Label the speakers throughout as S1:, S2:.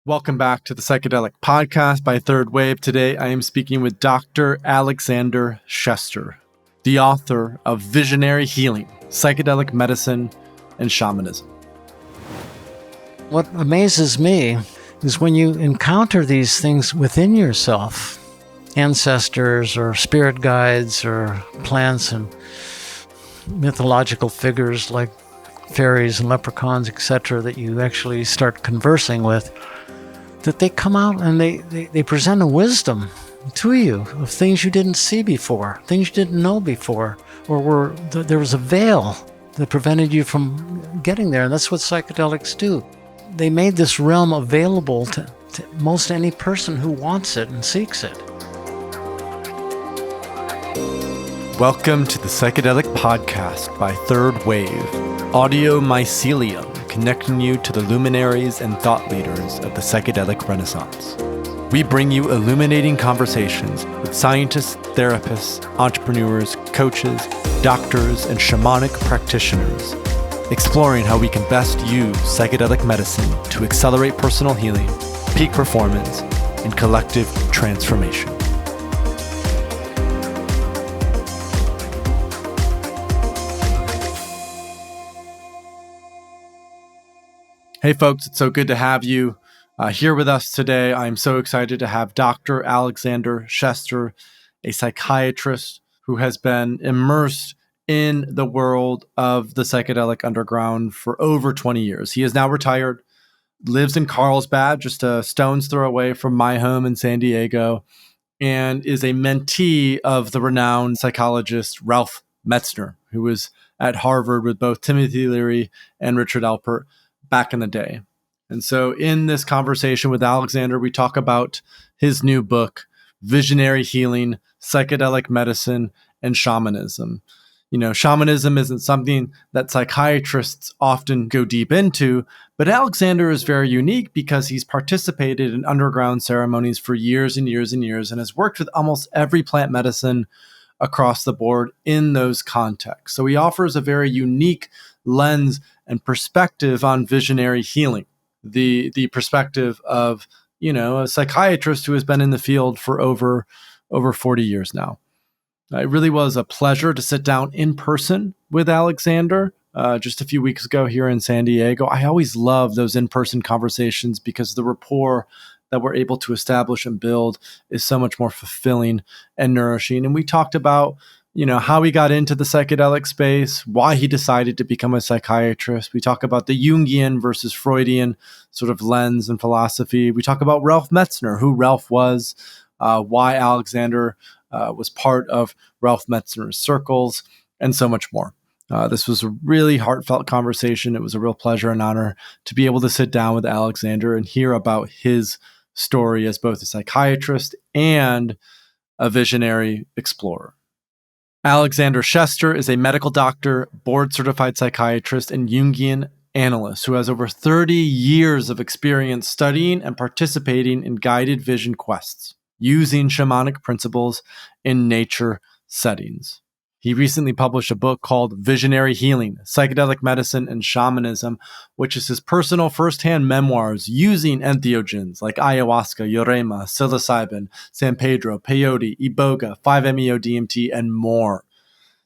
S1: Welcome back to the Psychedelic Podcast by Third Wave. Today, I am speaking with Dr. Alexander Shester, the author of Visionary Healing, Psychedelic Medicine and Shamanism.
S2: What amazes me is when you encounter these things within yourself, ancestors or spirit guides or plants and mythological figures like fairies and leprechauns, etc., that you actually start conversing with, that they come out and they present a wisdom to you of things you didn't see before, things you didn't know before, or there was a veil that prevented you from getting there. And that's what psychedelics do. They made this realm available to most any person who wants it and seeks it.
S1: Welcome to the Psychedelic Podcast by Third Wave, audio mycelium, connecting you to the luminaries and thought leaders of the psychedelic renaissance. We bring you illuminating conversations with scientists, therapists, entrepreneurs, coaches, doctors, and shamanic practitioners, exploring how we can best use psychedelic medicine to accelerate personal healing, peak performance, and collective transformation. Hey folks, it's so good to have you here with us today. I'm so excited to have Dr. Alexander Shester, a psychiatrist who has been immersed in the world of the psychedelic underground for over 20 years. He is now retired, lives in Carlsbad, just a stone's throw away from my home in San Diego, and is a mentee of the renowned psychologist Ralph Metzner, who was at Harvard with both Timothy Leary and Richard Alpert back in the day. And so in this conversation with Alexander, we talk about his new book, Visionary Healing, Psychedelic Medicine and Shamanism. You know, shamanism isn't something that psychiatrists often go deep into, but Alexander is very unique because he's participated in underground ceremonies for years and years and years and has worked with almost every plant medicine across the board in those contexts. So he offers a very unique lens and perspective on visionary healing, the perspective of, you know, a psychiatrist who has been in the field for over 40 years now. It really was a pleasure to sit down in person with Alexander just a few weeks ago here in San Diego. I always love those in-person conversations because the rapport that we're able to establish and build is so much more fulfilling and nourishing. And we talked about, you know, how he got into the psychedelic space, why he decided to become a psychiatrist. We talk about the Jungian versus Freudian sort of lens and philosophy. We talk about Ralph Metzner, who Ralph was, why Alexander was part of Ralph Metzner's circles, and so much more. This was a really heartfelt conversation. It was a real pleasure and honor to be able to sit down with Alexander and hear about his story as both a psychiatrist and a visionary explorer. Alexander Shester is a medical doctor, board-certified psychiatrist, and Jungian Analyst who has over 30 years of experience studying and participating in guided vision quests using shamanic principles in nature settings. He recently published a book called Visionary Healing, Psychedelic Medicine and Shamanism, which is his personal firsthand memoirs using entheogens like ayahuasca, jurema, psilocybin, San Pedro, Peyote, iboga, 5-MeO-DMT, and more.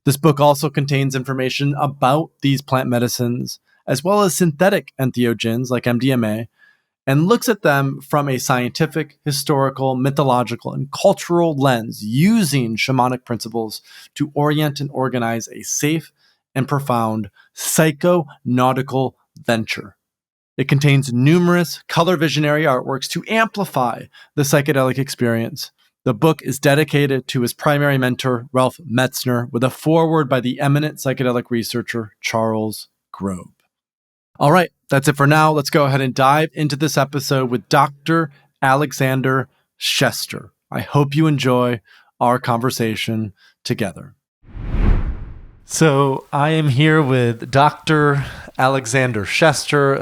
S1: This book also contains information about these plant medicines, as well as synthetic entheogens like MDMA, and looks at them from a scientific, historical, mythological, and cultural lens using shamanic principles to orient and organize a safe and profound psychonautical venture. It contains numerous color visionary artworks to amplify the psychedelic experience. The book is dedicated to his primary mentor, Ralph Metzner, with a foreword by the eminent psychedelic researcher, Charles Grobe. All right, that's it for now. Let's go ahead and dive into this episode with Dr. Alexander Shester. I hope you enjoy our conversation together. So I am here with Dr. Alexander Shester,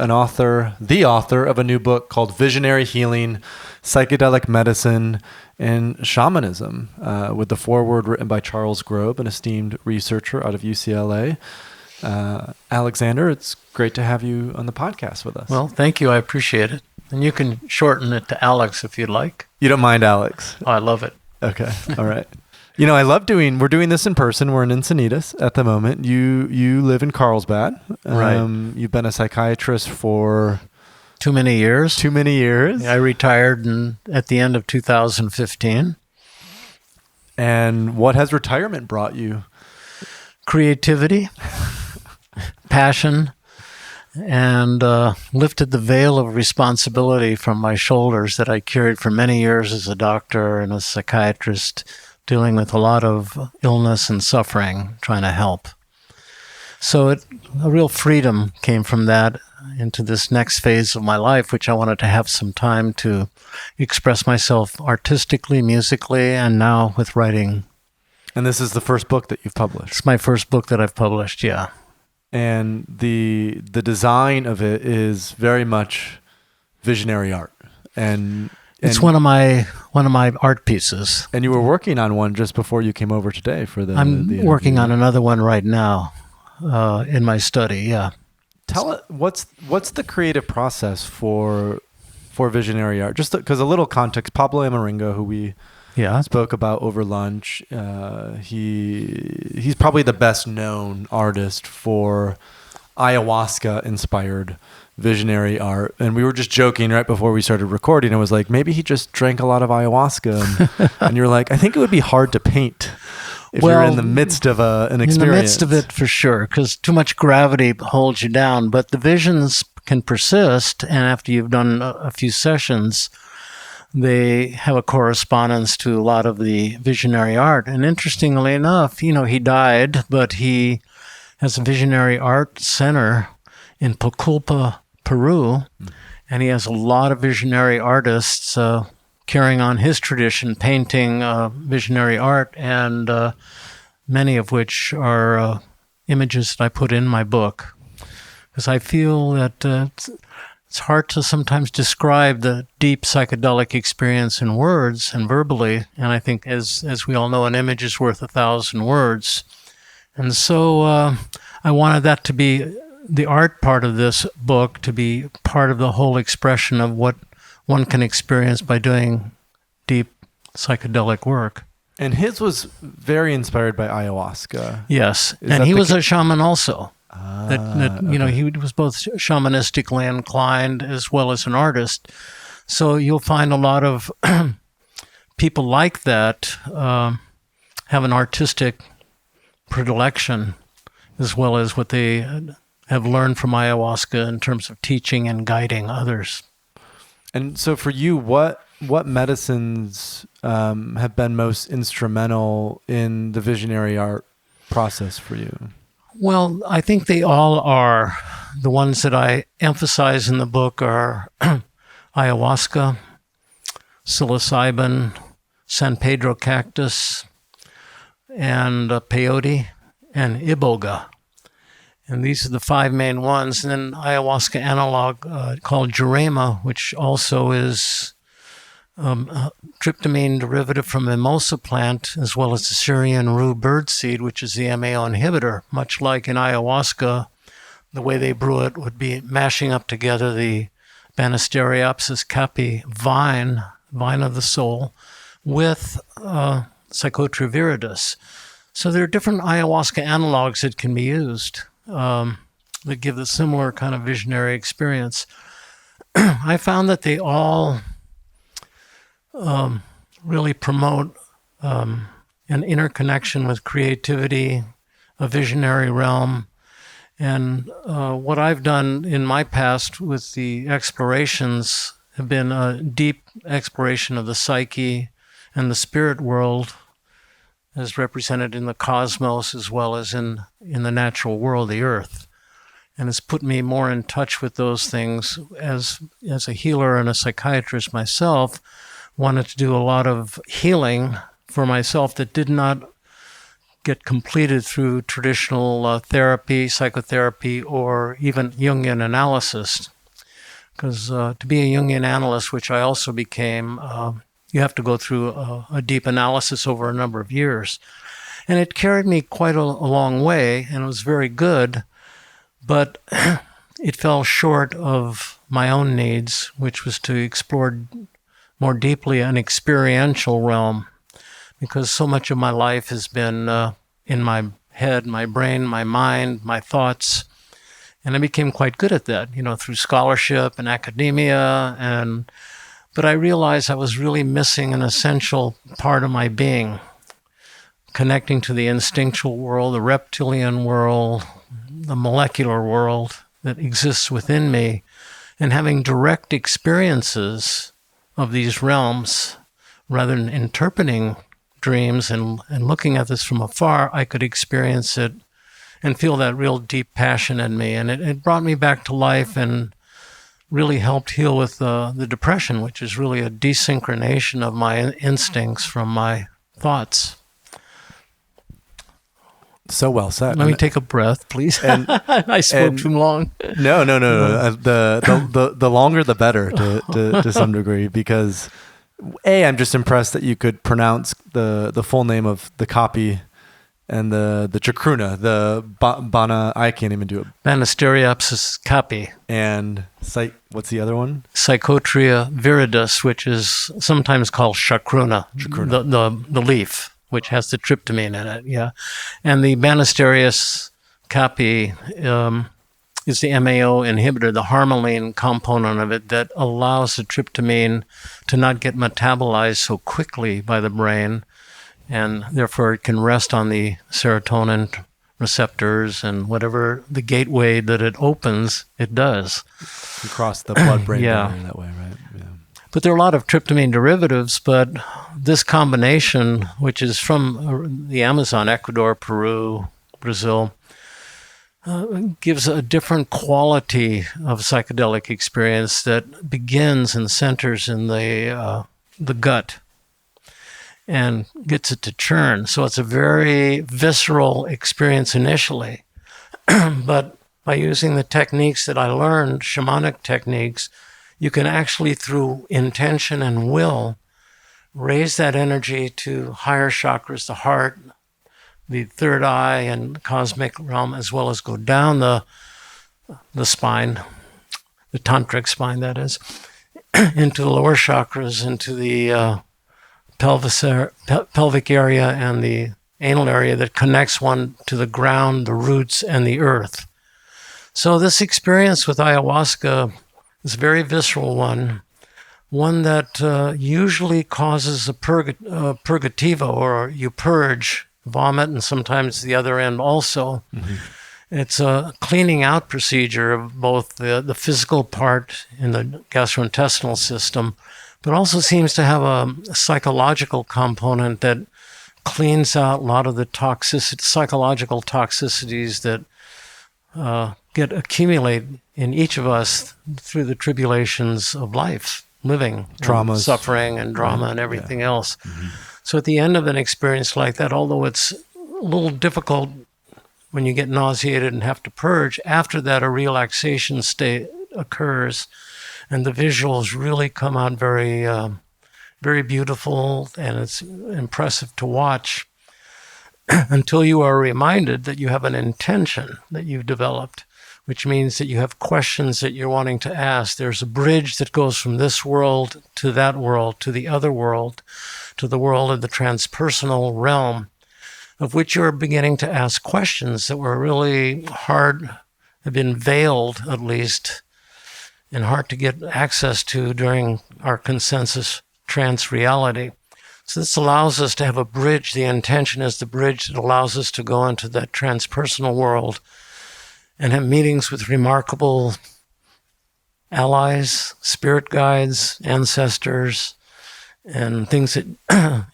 S1: the author of a new book called Visionary Healing, Psychedelic Medicine and Shamanism, with the foreword written by Charles Grobe, an esteemed researcher out of UCLA. Alexander, it's great to have you on the podcast with us.
S2: Well, thank you. I appreciate it. And you can shorten it to Alex if you'd like.
S1: You don't mind, Alex?
S2: Oh, I love it.
S1: Okay. All right. I love we're doing this in person. We're in Encinitas at the moment. You live in Carlsbad.
S2: Right.
S1: You've been a psychiatrist for...
S2: Too many years. I retired at the end of 2015.
S1: And what has retirement brought you?
S2: Creativity, passion, and lifted the veil of responsibility from my shoulders that I carried for many years as a doctor and a psychiatrist, dealing with a lot of illness and suffering, trying to help. So a real freedom came from that into this next phase of my life, which I wanted to have some time to express myself artistically, musically, and now with writing.
S1: And this is the first book that you've published?
S2: It's my first book that I've published, yeah.
S1: And the design of it is very much visionary art. And
S2: it's one of my art pieces.
S1: And you were working on one just before you came over today for the
S2: I'm working on another one right now in my study, yeah.
S1: Tell it what's the creative process for visionary art? Just because a little context. Pablo Amaringo, who we spoke about over lunch, he's probably the best known artist for ayahuasca inspired visionary art. And we were just joking right before we started recording. It was like, maybe he just drank a lot of ayahuasca, and you're like, I think it would be hard to paint if you're in the midst of an experience.
S2: In the midst of it, for sure, because too much gravity holds you down. But the visions can persist, and after you've done a few sessions, they have a correspondence to a lot of the visionary art. And interestingly enough, he died, but he has a visionary art center in Pucallpa, Peru, and he has a lot of visionary artists carrying on his tradition, painting visionary art, and many of which are images that I put in my book. Because I feel that it's hard to sometimes describe the deep psychedelic experience in words and verbally, and I think, as we all know, an image is worth 1,000 words. And so I wanted that to be the art part of this book, to be part of the whole expression of what one can experience by doing deep psychedelic work.
S1: And his was very inspired by ayahuasca.
S2: Yes, and he was a shaman also. He was both shamanistically inclined as well as an artist. So you'll find a lot of people like that have an artistic predilection, as well as what they have learned from ayahuasca in terms of teaching and guiding others.
S1: And so for you, what medicines have been most instrumental in the visionary art process for you?
S2: Well, I think they all are. The ones that I emphasize in the book are ayahuasca, psilocybin, San Pedro cactus, and peyote, and iboga. And these are the 5 main ones. And then ayahuasca analog called jurema, which also is a tryptamine derivative from mimosa plant, as well as the Syrian rue birdseed, which is the MAO inhibitor. Much like in ayahuasca, the way they brew it would be mashing up together the Banisteriopsis caapi vine of the soul, with Psychotria viridis. So there are different ayahuasca analogs that can be used that give the similar kind of visionary experience. I found that they all really promote an interconnection with creativity, a visionary realm. And what I've done in my past with the explorations have been a deep exploration of the psyche and the spirit world, as represented in the cosmos as well as in the natural world, the earth. And it's put me more in touch with those things. As a healer and a psychiatrist myself, wanted to do a lot of healing for myself that did not get completed through traditional therapy, psychotherapy, or even Jungian analysis. Because to be a Jungian analyst, which I also became, you have to go through a deep analysis over a number of years. And it carried me quite a long way, and it was very good. But it fell short of my own needs, which was to explore more deeply an experiential realm, because so much of my life has been in my head, my brain, my mind, my thoughts. And I became quite good at that, through scholarship and academia. But I realized I was really missing an essential part of my being, connecting to the instinctual world, the reptilian world, the molecular world that exists within me, and having direct experiences of these realms rather than interpreting dreams and looking at this from afar. I could experience it and feel that real deep passion in me. And it brought me back to life and really helped heal with the depression, which is really a desynchronization of my instincts from my thoughts.
S1: So well said.
S2: Let me take a breath, please. I spoke too long.
S1: No. The longer the better to some degree, because I'm just impressed that you could pronounce the full name of the copy and the chacruna, the Bana, I can't even do it.
S2: Banisteriopsis copy.
S1: And what's the other one?
S2: Psychotria viridis, which is sometimes called chacruna. The leaf, which has the tryptamine in it, yeah. And the Banisterius copy is the MAO inhibitor, the harmaline component of it that allows the tryptamine to not get metabolized so quickly by the brain, and therefore it can rest on the serotonin receptors, and whatever the gateway that it opens, it does.
S1: Across the blood-brain barrier that way, right? Yeah.
S2: But there are a lot of tryptamine derivatives, but this combination, which is from the Amazon, Ecuador, Peru, Brazil, gives a different quality of psychedelic experience that begins and centers in the gut and gets it to churn. So it's a very visceral experience initially. But by using the techniques that I learned, shamanic techniques, you can actually, through intention and will, raise that energy to higher chakras, the heart, the third eye, and cosmic realm, as well as go down the spine, the tantric spine, that is, into the lower chakras, into the pelvic area and the anal area that connects one to the ground, the roots, and the earth. So this experience with ayahuasca is a very visceral one that usually causes a purgativo, or you purge, vomit, and sometimes the other end also. Mm-hmm. It's a cleaning out procedure of both the physical part in the gastrointestinal system, but also seems to have a psychological component that cleans out a lot of the psychological toxicities that accumulate in each of us through the tribulations of life, living, traumas, suffering, and drama, and everything else. Mm-hmm. So at the end of an experience like that, although it's a little difficult when you get nauseated and have to purge, after that a relaxation state occurs, and the visuals really come out very, very beautiful, and it's impressive to watch until you are reminded that you have an intention that you've developed, which means that you have questions that you're wanting to ask. There's a bridge that goes from this world to that world, to the other world, to the world of the transpersonal realm, of which you're beginning to ask questions that were really hard, have been veiled at least, and hard to get access to during our consensus trance reality. So this allows us to have a bridge. The intention is the bridge that allows us to go into that transpersonal world and have meetings with remarkable allies, spirit guides, ancestors, and things that,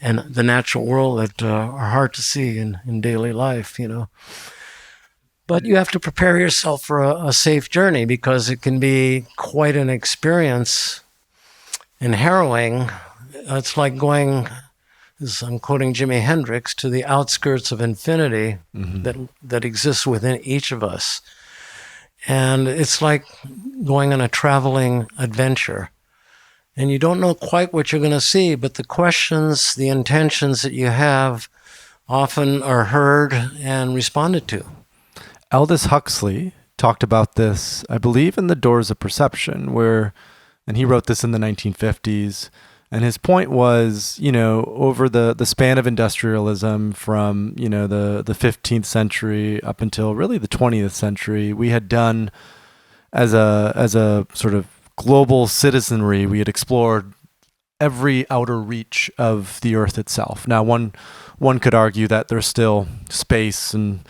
S2: and the natural world that are hard to see in daily life, But you have to prepare yourself for a safe journey, because it can be quite an experience and harrowing. It's like going, as I'm quoting Jimi Hendrix, to the outskirts of infinity that exists within each of us. And it's like going on a traveling adventure. And you don't know quite what you're going to see, but the questions, the intentions that you have often are heard and responded to.
S1: Aldous Huxley talked about this, I believe, in The Doors of Perception, and he wrote this in the 1950s. And his point was, over the span of industrialism from, the 15th century up until really the 20th century, we had done, as a sort of global citizenry, we had explored every outer reach of the earth itself. Now, one could argue that there's still space and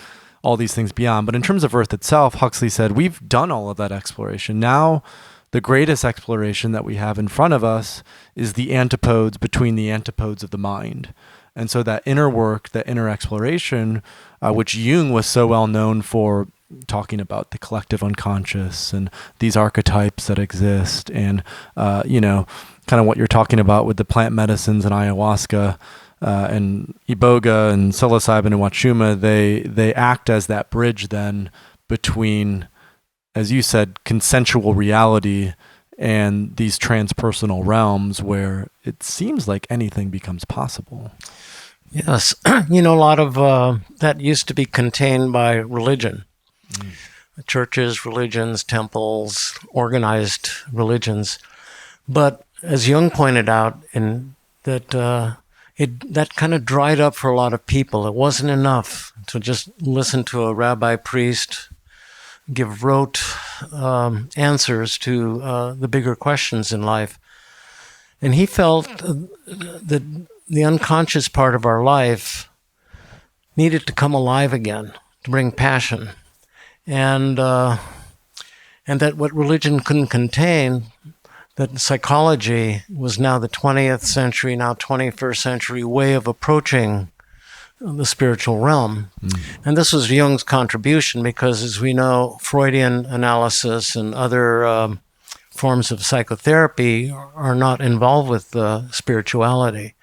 S1: all these things beyond, but in terms of earth itself, Huxley said, we've done all of that exploration. Now, the greatest exploration that we have in front of us is the antipodes between the antipodes of the mind. And so that inner work, that inner exploration, which Jung was so well known for talking about the collective unconscious and these archetypes that exist, and, kind of what you're talking about with the plant medicines and ayahuasca and iboga and psilocybin and wachuma, they act as that bridge then between, as you said, consensual reality and these transpersonal realms where it seems like anything becomes possible.
S2: Yes. A lot of that used to be contained by religion. Churches, religions, temples, organized religions. But as Jung pointed out, that kind of dried up for a lot of people. It wasn't enough to just listen to a rabbi priest give rote answers to the bigger questions in life. And he felt that the unconscious part of our life needed to come alive again, to bring passion. And that what religion couldn't contain, that psychology was now the 20th century, now 21st century way of approaching the spiritual realm. And this was Jung's contribution because, as we know, Freudian analysis and other forms of psychotherapy are not involved with spirituality.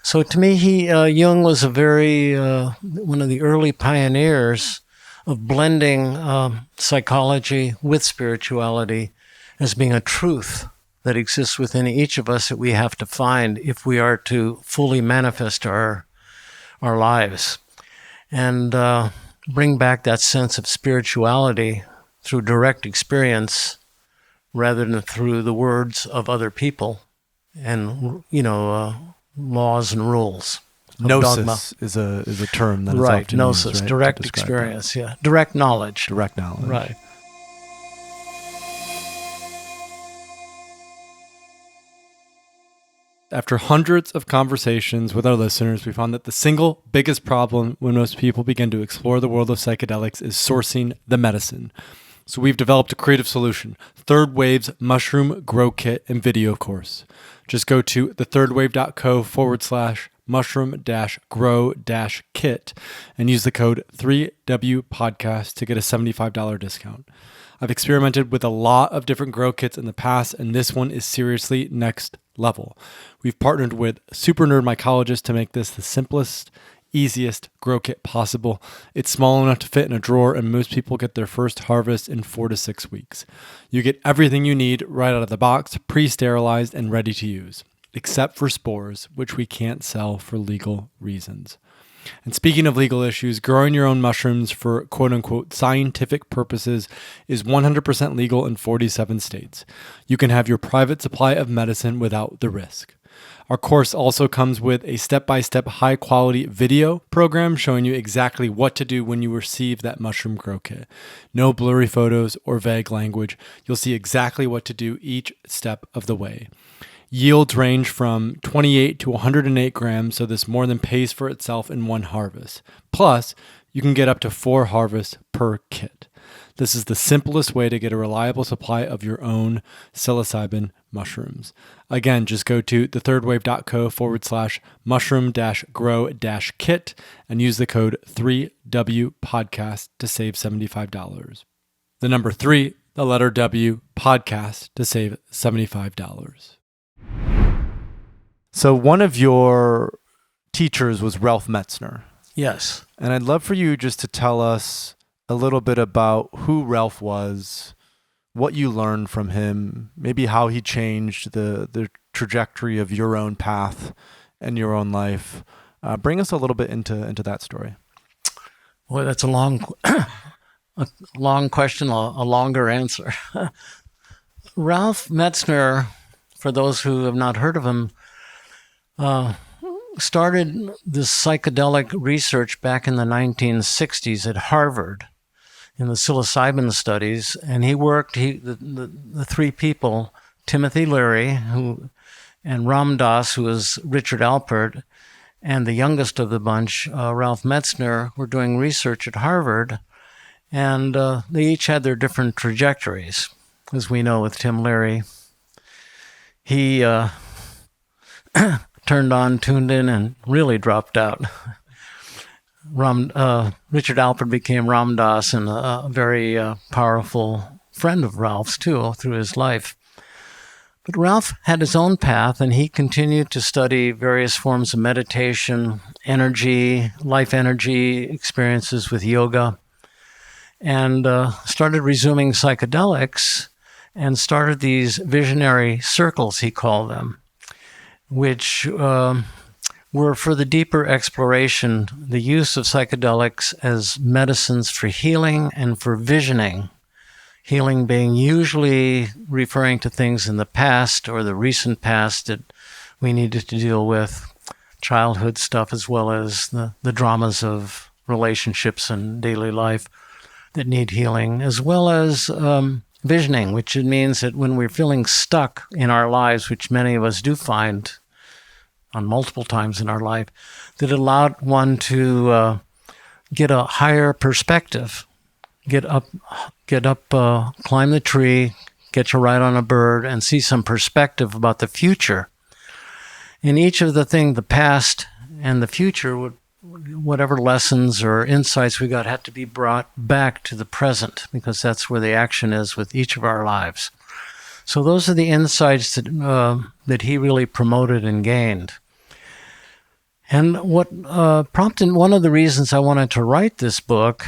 S2: So to me, Jung was one of the early pioneers of blending psychology with spirituality as being a truth that exists within each of us that we have to find if we are to fully manifest our lives, and bring back that sense of spirituality through direct experience rather than through the words of other people and, laws and rules.
S1: Gnosis is a term that is often
S2: Gnosis,
S1: used, right?
S2: direct experience, direct knowledge.
S1: Direct knowledge.
S2: Right.
S1: After hundreds of conversations with our listeners, we found that the single biggest problem when most people begin to explore the world of psychedelics is sourcing the medicine. So we've developed a creative solution, Third Wave's Mushroom Grow Kit and video course. Just go to thethirdwave.co/mushroom-grow-kit and use the code 3WPodcast to get a $75 discount. I've experimented with a lot of different grow kits in the past, and this one is seriously next level. We've partnered with super nerd mycologist to make this the simplest, easiest grow kit possible. It's small enough to fit in a drawer, and most people get their first harvest in 4 to 6 weeks. You get everything you need right out of the box, pre-sterilized and ready to use, except for spores, which we can't sell for legal reasons. And speaking of legal issues, growing your own mushrooms for quote-unquote scientific purposes is 100% legal in 47 states. You can have your private supply of medicine without the risk. Our course also comes with a step-by-step high-quality video program showing you exactly what to do when you receive that mushroom grow kit. No blurry photos or vague language. You'll see exactly what to do each step of the way. Yields range from 28 to 108 grams, so this more than pays for itself in one harvest. Plus, you can get up to 4 harvests per kit. This is the simplest way to get a reliable supply of your own psilocybin mushrooms. Again, just go to thethirdwave.co/mushroom-grow-kit and use the code 3WPodcast to save $75. The number 3, the letter W, podcast to save $75. So one of your teachers was Ralph Metzner.
S2: Yes.
S1: And I'd love for you just to tell us a little bit about who Ralph was, what you learned from him, maybe how he changed the trajectory of your own path and your own life. Bring us a little bit into that story.
S2: Boy, that's a long a long question, a longer answer. Ralph Metzner, for those who have not heard of him, started this psychedelic research back in the 1960s at Harvard in the psilocybin studies, and he worked. The three people, Timothy Leary, and Ram Dass, who was Richard Alpert, and the youngest of the bunch, Ralph Metzner, were doing research at Harvard, and they each had their different trajectories. As we know with Tim Leary, he tuned in, and really dropped out. Richard Alpert became Ram Dass, and a very powerful friend of Ralph's too through his life. But Ralph had his own path, and he continued to study various forms of meditation, energy, life energy experiences with yoga, and started resuming psychedelics, and started these visionary circles, he called them, which were for the deeper exploration, the use of psychedelics as medicines for healing and for visioning. Healing being usually referring to things in the past or the recent past that we needed to deal with, childhood stuff as well as the dramas of relationships and daily life that need healing, as well as visioning, which it means that when we're feeling stuck in our lives, which many of us do find on multiple times in our life, that allowed one to get a higher perspective, get up, climb the tree, get your ride on a bird, and see some perspective about the future. In each of the past and the future, whatever lessons or insights we got had to be brought back to the present, because that's where the action is with each of our lives. So those are the insights that he really promoted and gained. And what prompted one of the reasons I wanted to write this book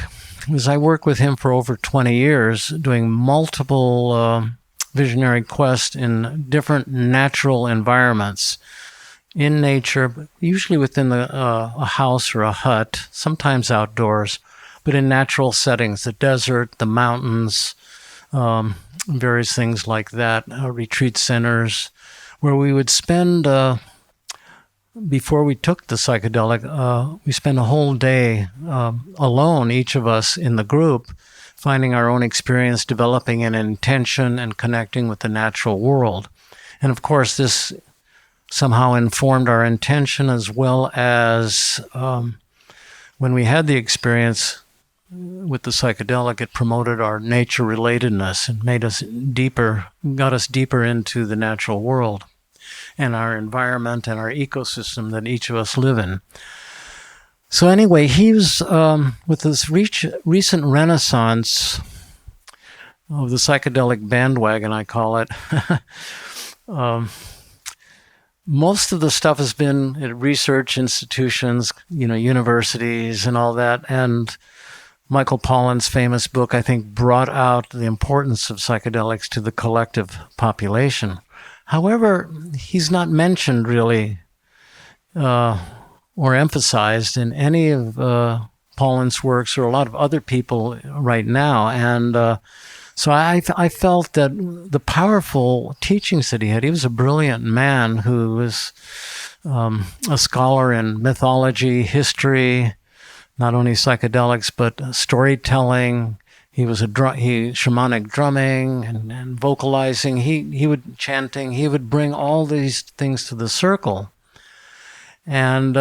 S2: was I worked with him for over 20 years doing multiple visionary quests in different natural environments, in nature, but usually within a house or a hut, sometimes outdoors, but in natural settings, the desert, the mountains, various things like that, retreat centers, where we would spend, before we took the psychedelic, we spent a whole day alone, each of us in the group, finding our own experience, developing an intention, and connecting with the natural world. And of course, this somehow informed our intention, as well as when we had the experience with the psychedelic, it promoted our nature-relatedness and got us deeper into the natural world and our environment and our ecosystem that each of us live in. So anyway, he was, with this recent renaissance of the psychedelic bandwagon, I call it, most of the stuff has been at research institutions, universities and all that. And Michael Pollan's famous book, I think, brought out the importance of psychedelics to the collective population. However, he's not mentioned really or emphasized in any of Pollan's works or a lot of other people right now. And so I felt that the powerful teachings that he was a brilliant man who was a scholar in mythology, history, not only psychedelics, but storytelling. He was shamanic drumming and vocalizing. He would chanting. He would bring all these things to the circle. And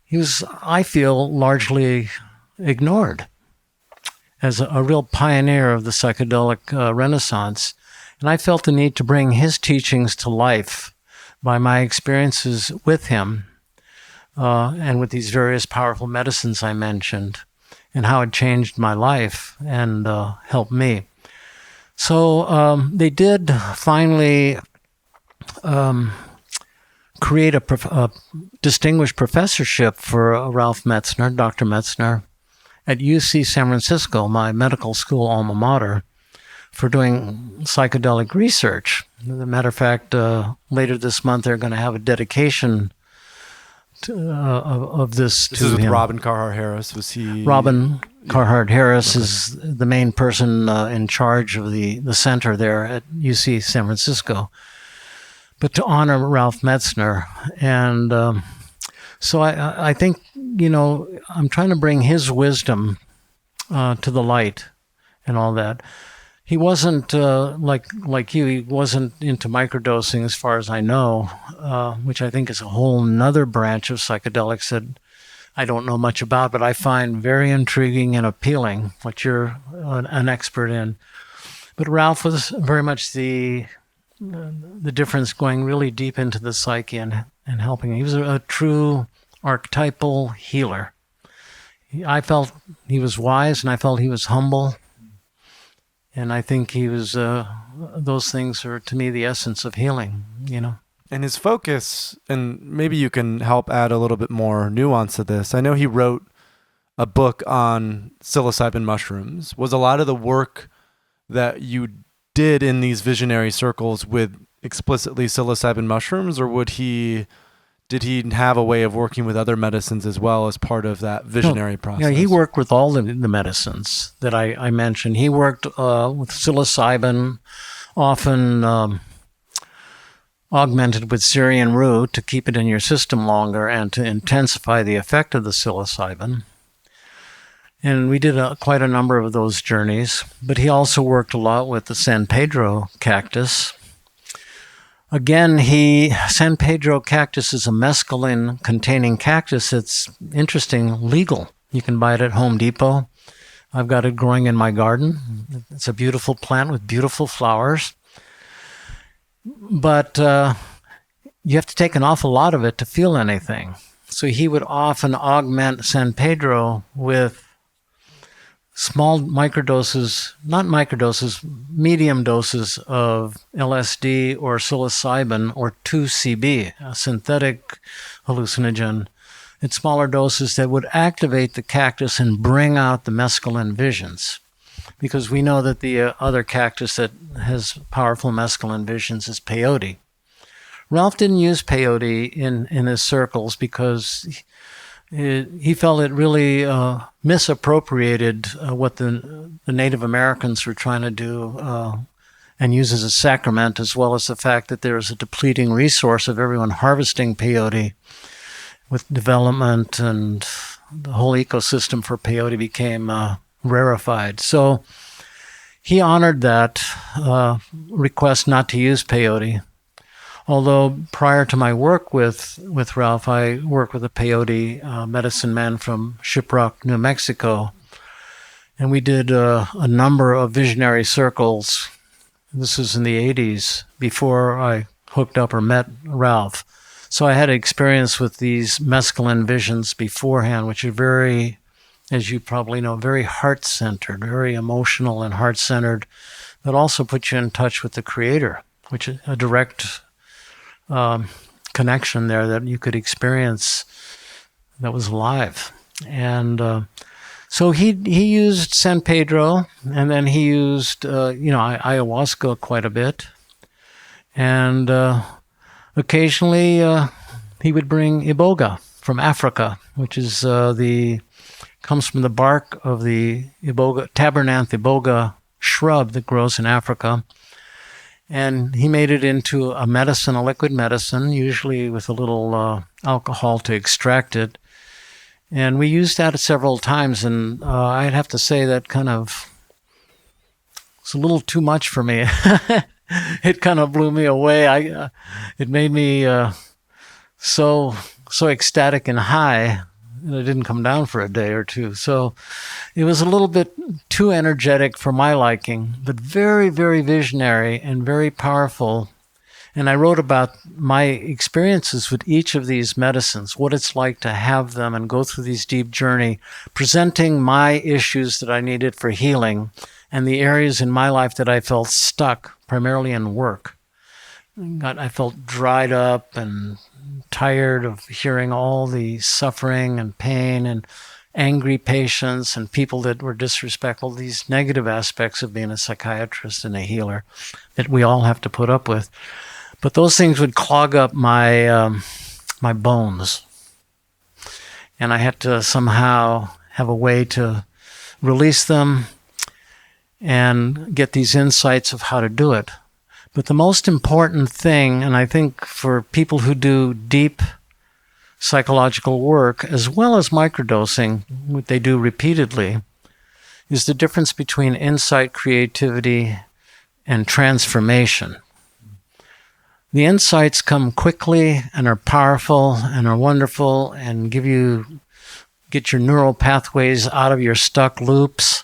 S2: he was, I feel, largely ignored as a real pioneer of the psychedelic Renaissance. And I felt the need to bring his teachings to life by my experiences with him and with these various powerful medicines I mentioned, and how it changed my life and helped me. So they did finally create a distinguished professorship for Ralph Metzner, Dr. Metzner, at UC San Francisco, my medical school alma mater, for doing psychedelic research. As a matter of fact, later this month, they're going to have a dedication of this
S1: This
S2: to
S1: is with
S2: him.
S1: Robin Carhart Harris. Was he?
S2: Robin Carhart Harris is the main person in charge of the center there at UC San Francisco. But to honor Ralph Metzner. And so I think, I'm trying to bring his wisdom to the light and all that. He wasn't like you. He wasn't into microdosing, as far as I know, which I think is a whole nother branch of psychedelics that I don't know much about, but I find very intriguing and appealing, what you're an expert in. But Ralph was very much the difference, going really deep into the psyche and helping. He was a true archetypal healer. I felt he was wise, and I felt he was humble. And I think he was, those things are, to me, the essence of healing,
S1: And his focus, and maybe you can help add a little bit more nuance to this. I know he wrote a book on psilocybin mushrooms. Was a lot of the work that you did in these visionary circles with explicitly psilocybin mushrooms, or did he have a way of working with other medicines as well as part of that visionary process?
S2: Yeah, he worked with all the medicines that I mentioned. He worked with psilocybin, often augmented with Syrian rue to keep it in your system longer and to intensify the effect of the psilocybin. And we did quite a number of those journeys. But he also worked a lot with the San Pedro cactus. Again, San Pedro cactus is a mescaline-containing cactus. It's interesting, legal. You can buy it at Home Depot. I've got it growing in my garden. It's a beautiful plant with beautiful flowers. But you have to take an awful lot of it to feel anything. So he would often augment San Pedro with small microdoses, not microdoses, medium doses of LSD or psilocybin or 2CB, a synthetic hallucinogen, in smaller doses that would activate the cactus and bring out the mescaline visions. Because we know that the other cactus that has powerful mescaline visions is peyote. Ralph didn't use peyote in his circles because he felt it really misappropriated what the Native Americans were trying to do and use as a sacrament, as well as the fact that there is a depleting resource of everyone harvesting peyote with development, and the whole ecosystem for peyote became rarefied. So he honored that request not to use peyote. Although prior to my work with Ralph, I worked with a peyote medicine man from Shiprock, New Mexico, and we did a number of visionary circles. This was in the 80s, before I hooked up or met Ralph. So I had experience with these mescaline visions beforehand, which are very, as you probably know, very heart-centered, very emotional and heart-centered, but also put you in touch with the Creator, which is a direct connection there that you could experience that was alive. And so he used San Pedro, and then he used ayahuasca quite a bit, and occasionally he would bring iboga from Africa, which is comes from the bark of the iboga, Tabernanthe iboga shrub that grows in Africa. And he made it into a medicine, a liquid medicine, usually with a little alcohol to extract it. And we used that several times, and I'd have to say that kind of was a little too much for me. It kind of blew me away. It made me so ecstatic and high, and it didn't come down for a day or two. So it was a little bit too energetic for my liking, but very, very visionary and very powerful. And I wrote about my experiences with each of these medicines, what it's like to have them and go through these deep journey, presenting my issues that I needed for healing and the areas in my life that I felt stuck, primarily in work. I felt dried up and tired of hearing all the suffering and pain and angry patients and people that were disrespectful, these negative aspects of being a psychiatrist and a healer that we all have to put up with. But those things would clog up my bones. and I had to somehow have a way to release them and get these insights of how to do it. But the most important thing, and I think for people who do deep psychological work, as well as microdosing, what they do repeatedly, is the difference between insight, creativity, and transformation. The insights come quickly and are powerful and are wonderful and get your neural pathways out of your stuck loops.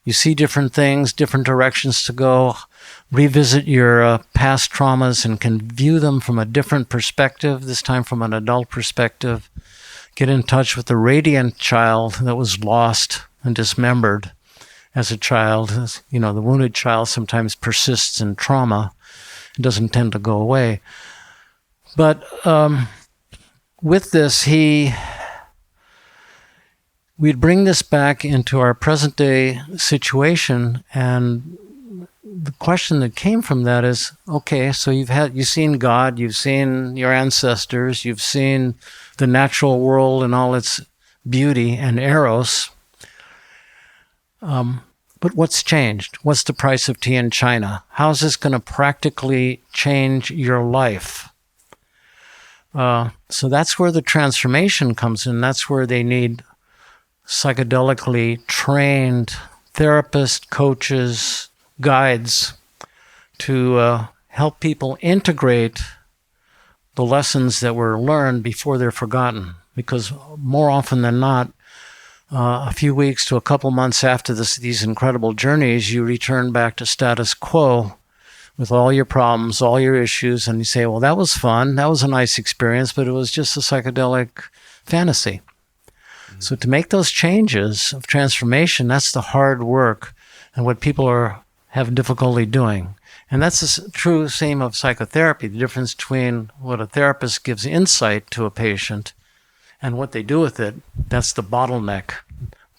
S2: You see different things, different directions to go, revisit your past traumas and can view them from a different perspective, this time from an adult perspective. Get in touch with the radiant child that was lost and dismembered as a child. The wounded child sometimes persists in trauma. It doesn't tend to go away. But with this, we'd bring this back into our present day situation, and the question that came from that is, okay, so you've seen God, you've seen your ancestors, you've seen the natural world and all its beauty and eros. But what's changed? What's the price of tea in China? How's this going to practically change your life? So that's where the transformation comes in. That's where they need psychedelically trained therapists, coaches, guides to help people integrate the lessons that were learned before they're forgotten. Because more often than not, a few weeks to a couple months after these incredible journeys, you return back to status quo with all your problems, all your issues, and you say, well, that was fun, that was a nice experience, but it was just a psychedelic fantasy. Mm-hmm. So to make those changes of transformation, that's the hard work and what people have difficulty doing. And that's the true same of psychotherapy, the difference between what a therapist gives insight to a patient and what they do with it. That's the bottleneck.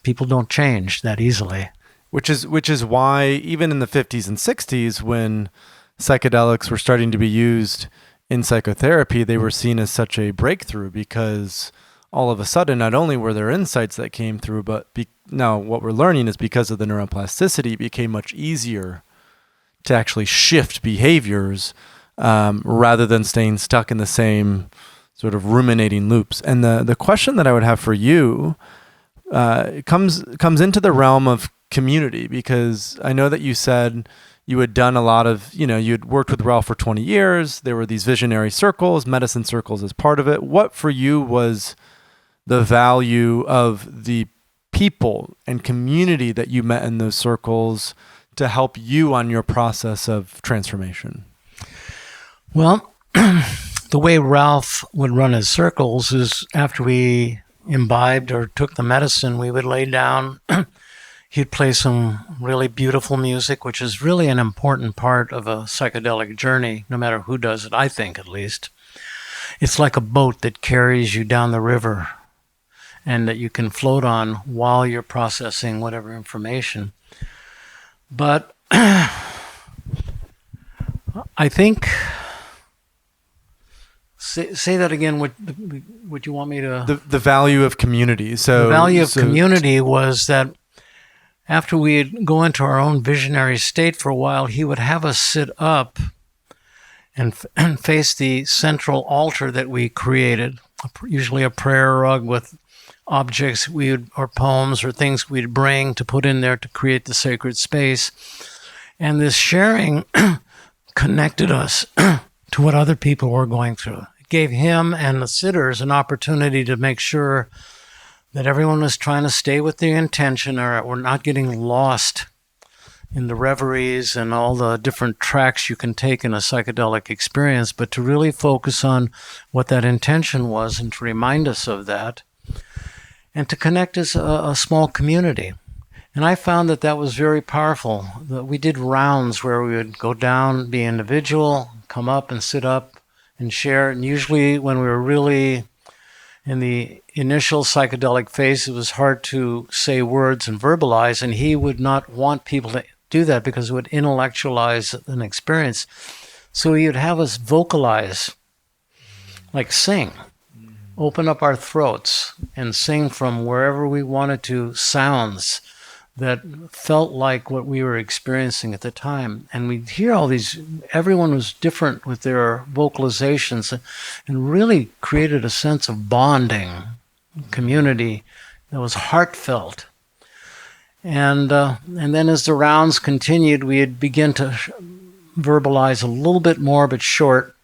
S2: People don't change that easily.
S1: Which is why even in the 50s and 60s, when psychedelics were starting to be used in psychotherapy, they were seen as such a breakthrough, because all of a sudden, not only were there insights that came through, but now what we're learning is because of the neuroplasticity, it became much easier to actually shift behaviors rather than staying stuck in the same sort of ruminating loops. And the question that I would have for you comes into the realm of community, because I know that you said you had done a lot of, you had worked with Ralph for 20 years. There were these visionary circles, medicine circles as part of it. What for you was the value of the people and community that you met in those circles to help you on your process of transformation?
S2: Well, the way Ralph would run his circles is after we imbibed or took the medicine, we would lay down. He'd play some really beautiful music, which is really an important part of a psychedelic journey, no matter who does it, I think at least. It's like a boat that carries you down the river and that you can float on while you're processing whatever information. But I think... Say that again. What you want me to?
S1: The value of community. So
S2: the value of community was that after we'd go into our own visionary state for a while, he would have us sit up and face the central altar that we created, usually a prayer rug with objects or poems or things we'd bring to put in there to create the sacred space. And this sharing connected us to what other people were going through. It gave him and the sitters an opportunity to make sure that everyone was trying to stay with their intention, or we're not getting lost in the reveries and all the different tracks you can take in a psychedelic experience, but to really focus on what that intention was and to remind us of that, and to connect as a small community. And I found that was very powerful. We did rounds where we would go down, be individual, come up and sit up and share. And usually when we were really in the initial psychedelic phase, it was hard to say words and verbalize, and he would not want people to do that because it would intellectualize an experience. So he would have us vocalize, like sing, open up our throats and sing from wherever we wanted to sounds that felt like what we were experiencing at the time. And we'd hear all these, everyone was different with their vocalizations, and really created a sense of bonding, community that was heartfelt. And then as the rounds continued, we'd begin to verbalize a little bit more, but short.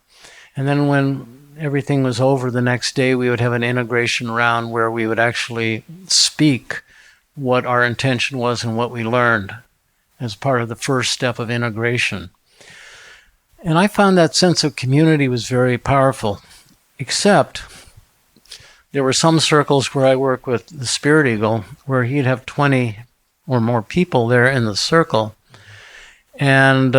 S2: And then when everything was over the next day, we would have an integration round where we would actually speak what our intention was and what we learned as part of the first step of integration. And I found that sense of community was very powerful, except there were some circles where I work with the Spirit Eagle where he'd have 20 or more people there in the circle. And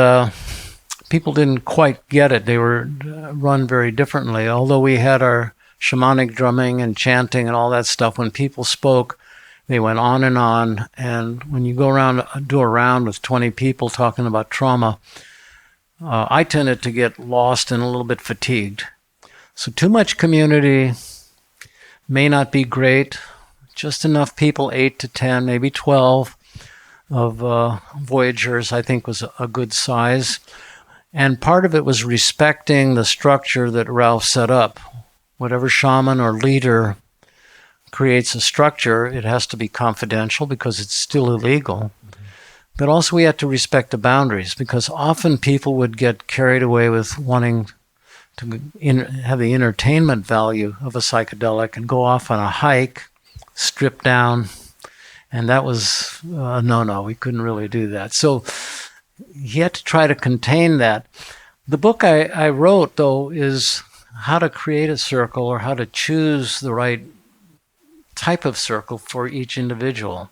S2: people didn't quite get it. They were run very differently. Although we had our shamanic drumming and chanting and all that stuff, when people spoke, they went on. And when you go around, do a round with 20 people talking about trauma, I tended to get lost and a little bit fatigued. So too much community may not be great. Just enough people, 8 to 10, maybe 12 of voyagers, I think was a good size. And part of it was respecting the structure that Ralph set up. Whatever shaman or leader creates a structure, it has to be confidential because it's still illegal. But also we had to respect the boundaries, because often people would get carried away with wanting to have the entertainment value of a psychedelic and go off on a hike, strip down, and that was no, we couldn't really do that. So he had to try to contain that. The book I wrote, though, is how to create a circle or how to choose the right type of circle for each individual.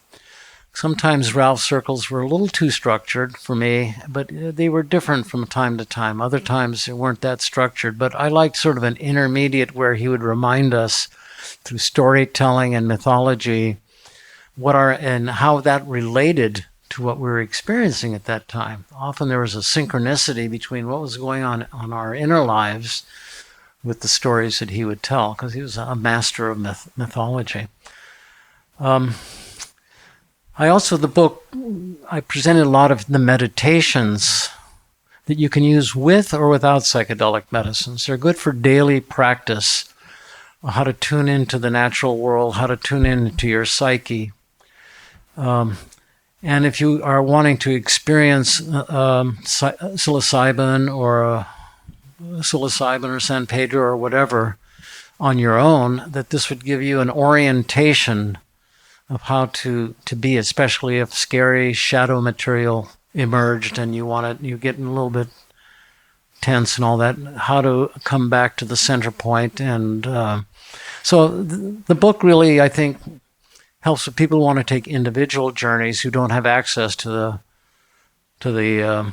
S2: Sometimes Ralph's circles were a little too structured for me, but they were different from time to time. Other times they weren't that structured, but I liked sort of an intermediate where he would remind us through storytelling and mythology and how that related to what we were experiencing at that time. Often there was a synchronicity between what was going on our inner lives with the stories that he would tell, because he was a master of mythology. The book, I presented a lot of the meditations that you can use with or without psychedelic medicines. They're good for daily practice, how to tune into the natural world, how to tune into your psyche. And if you are wanting to experience psilocybin or San Pedro or whatever on your own, that this would give you an orientation of how to be, especially if scary shadow material emerged and you're getting a little bit tense and all that, how to come back to the center point. And so the book really, I think, helps with people who want to take individual journeys who don't have access to the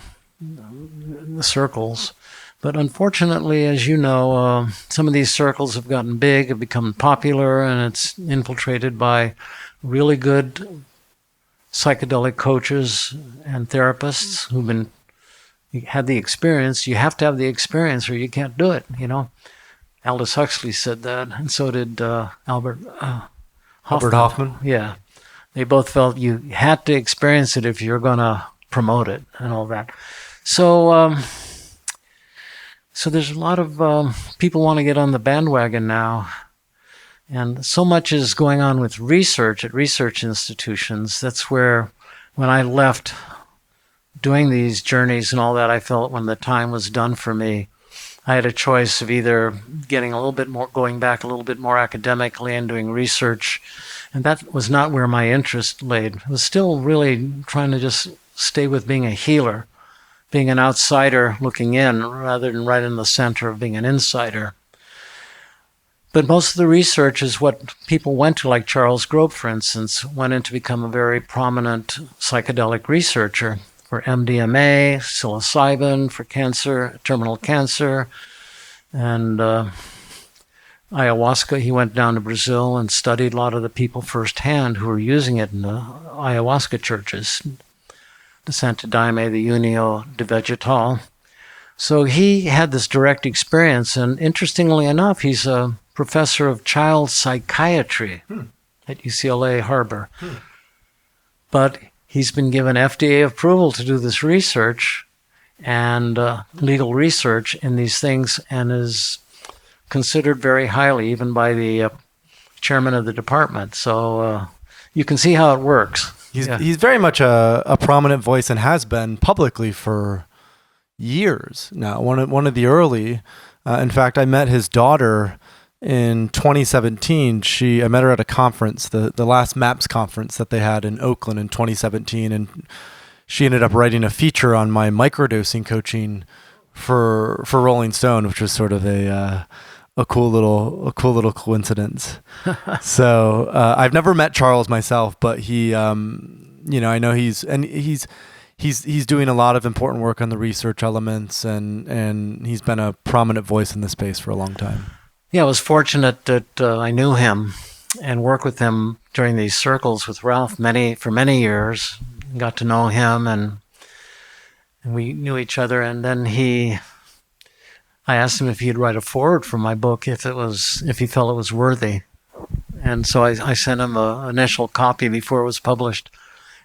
S2: circles. But unfortunately, as you know, some of these circles have gotten big, have become popular, and it's infiltrated by really good psychedelic coaches and therapists who've had the experience. You have to have the experience or you can't do it, you know. Aldous Huxley said that, and so did Albert Hoffman. Yeah. They both felt you had to experience it if you're going to promote it and all that. So there's a lot of people want to get on the bandwagon now. And so much is going on with research at research institutions. That's where, when I left doing these journeys and all that, I felt when the time was done for me, I had a choice of either getting a little bit more, going back a little bit more academically and doing research. And that was not where my interest laid. I was still really trying to just stay with being a healer, being an outsider looking in rather than right in the center of being an insider. But most of the research is what people went to, like Charles Grove, for instance, went in to become a very prominent psychedelic researcher for MDMA, psilocybin for cancer, terminal cancer, and ayahuasca. He went down to Brazil and studied a lot of the people firsthand who were using it in the ayahuasca churches, the Santo Daime, the Unio de Vegetal. So he had this direct experience, and interestingly enough, he's a professor of child psychiatry at UCLA Harbor. But he's been given FDA approval to do this research and legal research in these things, and is considered very highly, even by the chairman of the department. So you can see how it works.
S1: He's very much a prominent voice, and has been publicly for years now. One of the early. In fact, I met his daughter in 2017. I met her at a conference, the last MAPS conference that they had in Oakland in 2017, and she ended up writing a feature on my microdosing coaching for Rolling Stone, which was sort of a cool little coincidence. So I've never met Charles myself, but he, I know he's doing a lot of important work on the research elements, and he's been a prominent voice in the space for a long time.
S2: Yeah, I was fortunate that I knew him and worked with him during these circles with Ralph for many years. Got to know him, and we knew each other. And then I asked him if he'd write a foreword for my book if he felt it was worthy. And so I sent him an initial copy before it was published,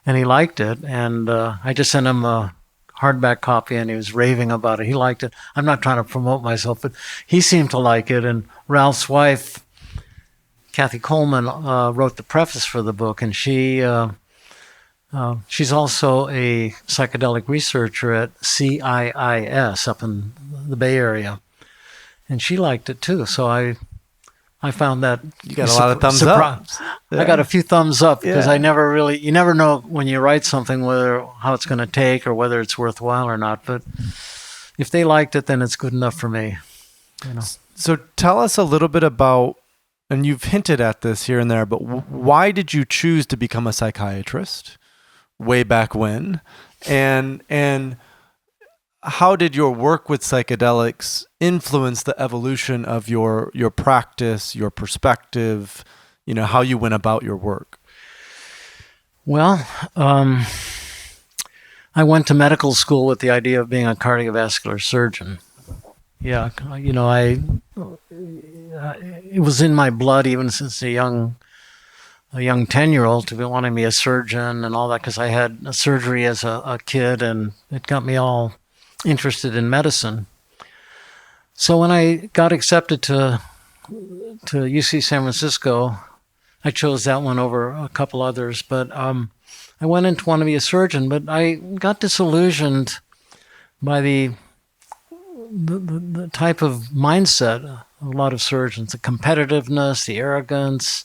S2: and he liked it. And I just sent him a hardback copy, and he was raving about it. He liked it. I'm not trying to promote myself, but he seemed to like it. And Ralph's wife, Kathy Coleman, wrote the preface for the book, and she's also a psychedelic researcher at CIIS up in the Bay Area, and she liked it too. So I found that
S1: you got a lot of thumbs up.
S2: Yeah. I got a few thumbs up because you never know when you write something how it's going to take or whether it's worthwhile or not. But if they liked it, then it's good enough for me.
S1: So tell us a little bit about, and you've hinted at this here and there, but why did you choose to become a psychiatrist way back when? And how did your work with psychedelics influence the evolution of your practice, your perspective, how you went about your work?
S2: Well, I went to medical school with the idea of being a cardiovascular surgeon. Yeah, it was in my blood even since a young 10-year-old to be wanting to be a surgeon and all that, because I had a surgery as a kid, and it got me all interested in medicine. So when I got accepted to UC San Francisco, I chose that one over a couple others, but I went in to want to be a surgeon, but I got disillusioned by the type of mindset of a lot of surgeons, the competitiveness, the arrogance.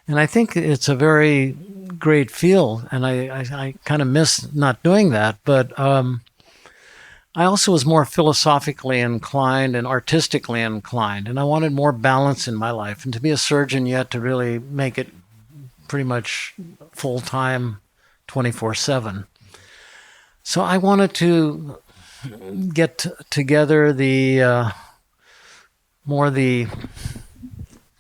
S2: And I think it's a very great field, and I kind of miss not doing that. But I also was more philosophically inclined and artistically inclined, and I wanted more balance in my life. And to be a surgeon, you had to really make it pretty much full-time, 24/7. So I wanted to get together the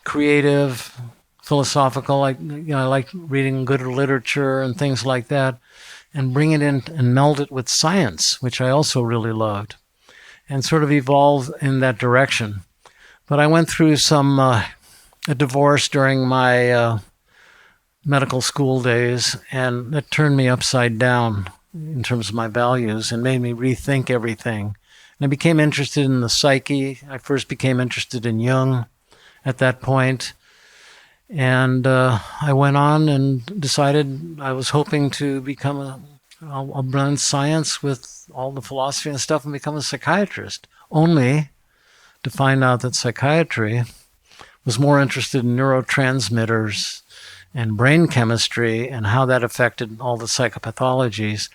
S2: creative, philosophical, I like reading good literature and things like that, and bring it in and meld it with science, which I also really loved, and sort of evolve in that direction. But I went through a divorce during my medical school days, and it turned me upside down in terms of my values and made me rethink everything. And I became interested in the psyche. I first became interested in Jung at that point. And I went on and decided I was hoping to I'll blend science with all the philosophy and stuff and become a psychiatrist, only to find out that psychiatry was more interested in neurotransmitters and brain chemistry and how that affected all the psychopathologies.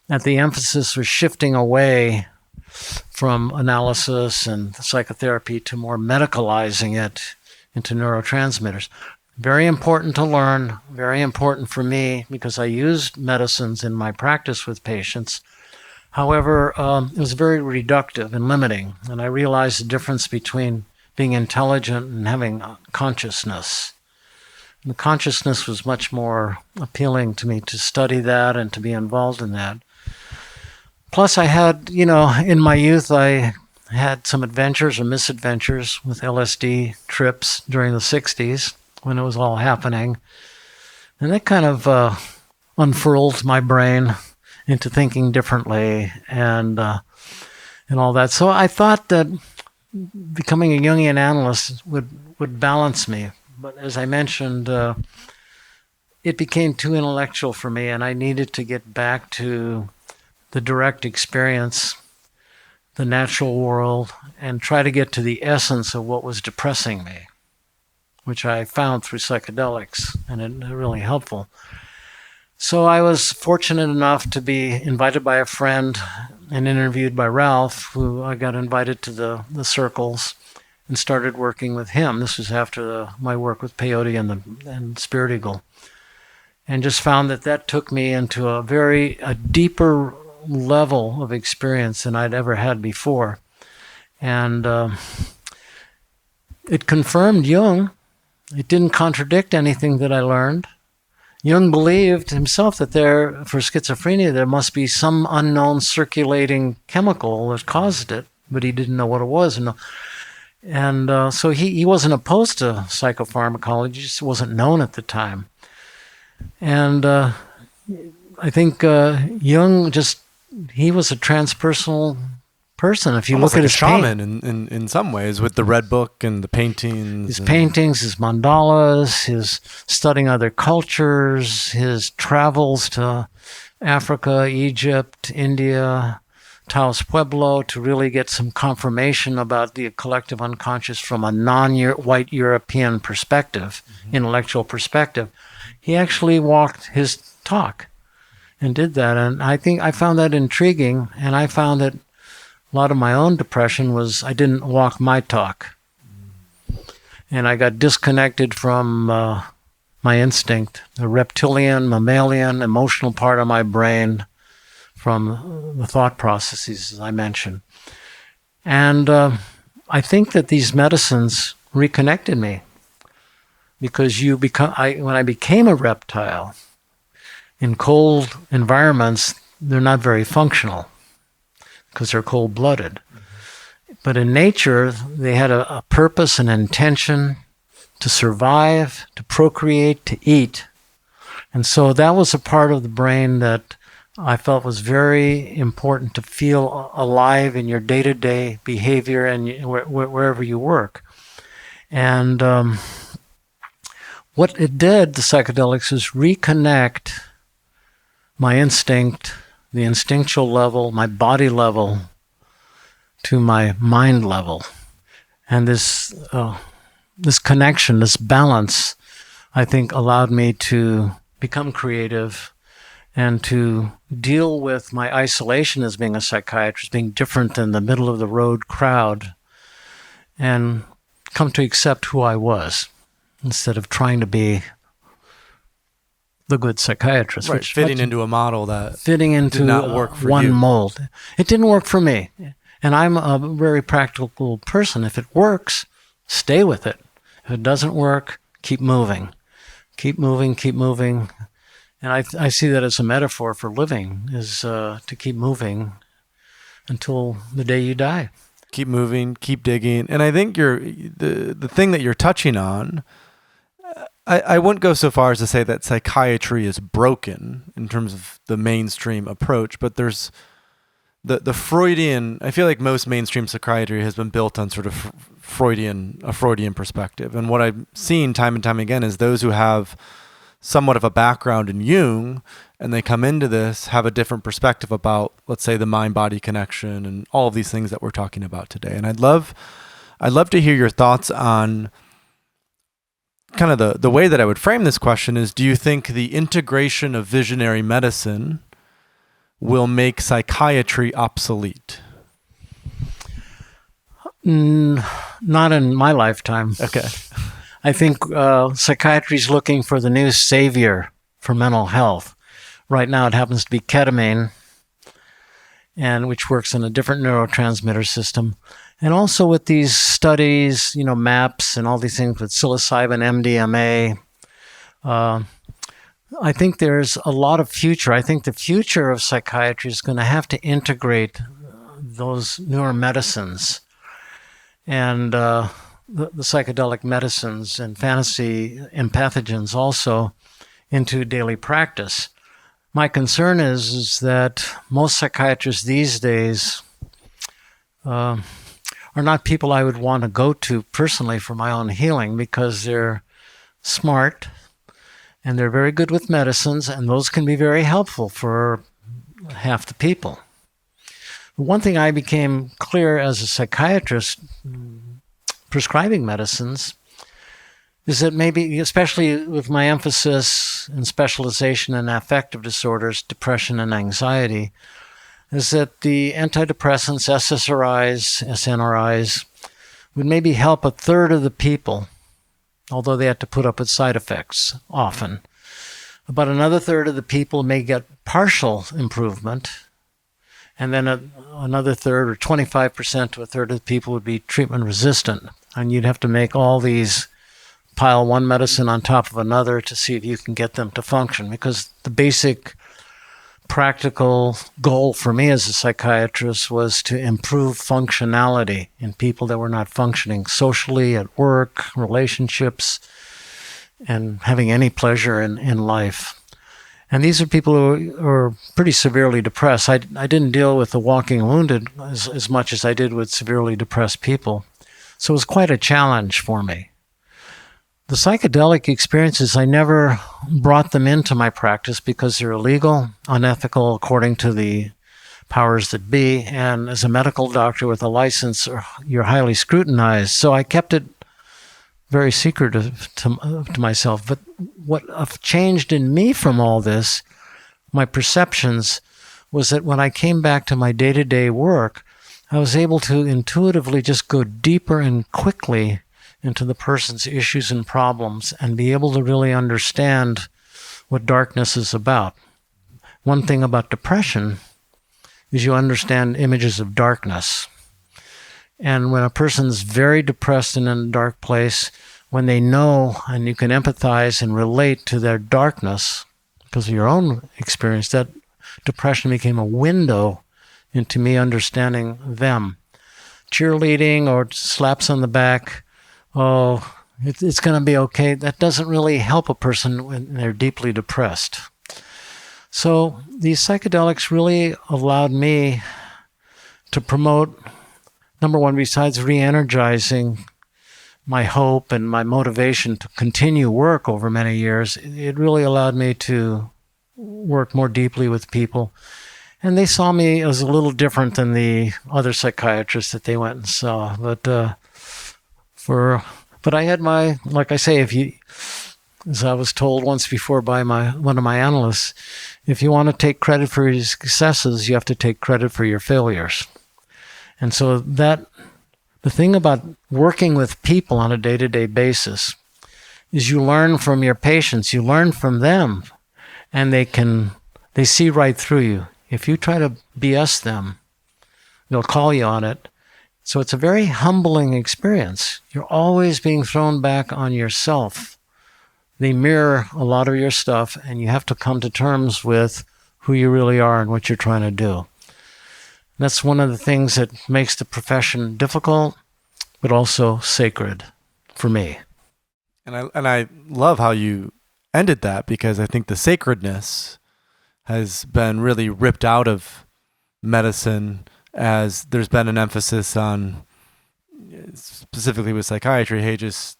S2: That the emphasis was shifting away from analysis and psychotherapy to more medicalizing it into neurotransmitters. Very important to learn, very important for me, because I used medicines in my practice with patients. However, it was very reductive and limiting, and I realized the difference between being intelligent and having consciousness. And the consciousness was much more appealing to me, to study that and to be involved in that. Plus, I had, in my youth, I had some adventures or misadventures with LSD trips during the 60s when it was all happening. And that kind of unfurled my brain into thinking differently and all that. So I thought that becoming a Jungian analyst would balance me. But as I mentioned, it became too intellectual for me, and I needed to get back to the direct experience, the natural world, and try to get to the essence of what was depressing me, which I found through psychedelics, and it really helpful. So I was fortunate enough to be invited by a friend and interviewed by Ralph, who I got invited to the circles and started working with him. This was after my work with Peyote and Spirit Eagle. And just found that took me into a deeper level of experience than I'd ever had before. And it confirmed Jung. It didn't contradict anything that I learned. Jung believed himself that for schizophrenia, there must be some unknown circulating chemical that caused it, but he didn't know what it was. And so he wasn't opposed to psychopharmacology, it just wasn't known at the time. And I think Jung he was a transpersonal person. If you
S1: almost
S2: look
S1: like
S2: at his
S1: shaman in some ways, with the red book and the paintings.
S2: His paintings, his mandalas, his studying other cultures, his travels to Africa, Egypt, India, Taos Pueblo to really get some confirmation about the collective unconscious from a non-white European perspective, intellectual perspective. He actually walked his talk and did that. And I think I found that intriguing. And I found that a lot of my own depression was I didn't walk my talk. And I got disconnected from my instinct, the reptilian, mammalian, emotional part of my brain from the thought processes, as I mentioned. And I think that these medicines reconnected me. Because when I became a reptile, in cold environments, they're not very functional because they're cold-blooded. But in nature, they had a purpose and intention to survive, to procreate, to eat. And so that was a part of the brain that I felt was very important to feel alive in your day-to-day behavior and wherever you work. And what it did, the psychedelics, is reconnect my instinct, the instinctual level, my body level, to my mind level. And this connection, this balance, I think allowed me to become creative and to deal with my isolation as being a psychiatrist, being different than the middle-of-the-road crowd, and come to accept who I was, instead of trying to be the good psychiatrist.
S1: Right, fitting into a model that
S2: fitting into
S1: did not work for
S2: one
S1: you.
S2: mold. It didn't work for me. And I'm a very practical person. If it works, stay with it. If it doesn't work, keep moving. Keep moving, keep moving. And I see that as a metaphor for living, is to keep moving until the day you die.
S1: Keep moving, keep digging. And I think the thing that you're touching on, I wouldn't go so far as to say that psychiatry is broken in terms of the mainstream approach, but there's the Freudian, I feel like most mainstream psychiatry has been built on sort of a Freudian perspective. And what I've seen time and time again is those who have somewhat of a background in Jung and they come into this have a different perspective about, let's say, the mind-body connection and all of these things that we're talking about today. And I'd love to hear your thoughts on kind of the way that I would frame this question is, do you think the integration of visionary medicine will make psychiatry obsolete?
S2: Not in my lifetime.
S1: Okay.
S2: I think psychiatry is looking for the new savior for mental health. Right now it happens to be ketamine, and which works on a different neurotransmitter system. And also with these studies, MAPS and all these things with psilocybin, MDMA, I think there's a lot of future. I think the future of psychiatry is going to have to integrate those newer medicines and the psychedelic medicines and fantasy entheogens also into daily practice. My concern is that most psychiatrists these days are not people I would want to go to personally for my own healing, because they're smart and they're very good with medicines, and those can be very helpful for half the people. One thing I became clear as a psychiatrist prescribing medicines is that maybe, especially with my emphasis and specialization in affective disorders, depression and anxiety, is that the antidepressants, SSRIs, SNRIs, would maybe help a third of the people, although they have to put up with side effects often. About another third of the people may get partial improvement, and then another third, or 25% to a third of the people, would be treatment resistant. And you'd have to make all these, pile one medicine on top of another to see if you can get them to function. Because the basic practical goal for me as a psychiatrist was to improve functionality in people that were not functioning socially, at work, relationships, and having any pleasure in life. And these are people who are pretty severely depressed. I didn't deal with the walking wounded as much as I did with severely depressed people. So it was quite a challenge for me. The psychedelic experiences, I never brought them into my practice because they're illegal, unethical according to the powers that be, and as a medical doctor with a license, you're highly scrutinized. So I kept it very secretive to myself. But what changed in me from all this, my perceptions, was that when I came back to my day-to-day work, I was able to intuitively just go deeper and quickly into the person's issues and problems and be able to really understand what darkness is about. One thing about depression is you understand images of darkness. And when a person's very depressed and in a dark place, when they know and you can empathize and relate to their darkness because of your own experience, that depression became a window into me understanding them. Cheerleading or slaps on the back, oh, it's going to be okay, that doesn't really help a person when they're deeply depressed. So these psychedelics really allowed me to promote, number one, besides re-energizing my hope and my motivation to continue work over many years, it really allowed me to work more deeply with people. And they saw me as a little different than the other psychiatrists that they went and saw. But I had my, like I say, as I was told once before by one of my analysts, if you want to take credit for your successes, you have to take credit for your failures. And so the thing about working with people on a day-to-day basis is you learn from your patients, you learn from them, and they see right through you. If you try to BS them, they'll call you on it. So it's a very humbling experience. You're always being thrown back on yourself. They mirror a lot of your stuff, and you have to come to terms with who you really are and what you're trying to do. That's one of the things that makes the profession difficult, but also sacred for me.
S1: And I love how you ended that, because I think the sacredness has been really ripped out of medicine, as there's been an emphasis on, specifically with psychiatry, hey, just,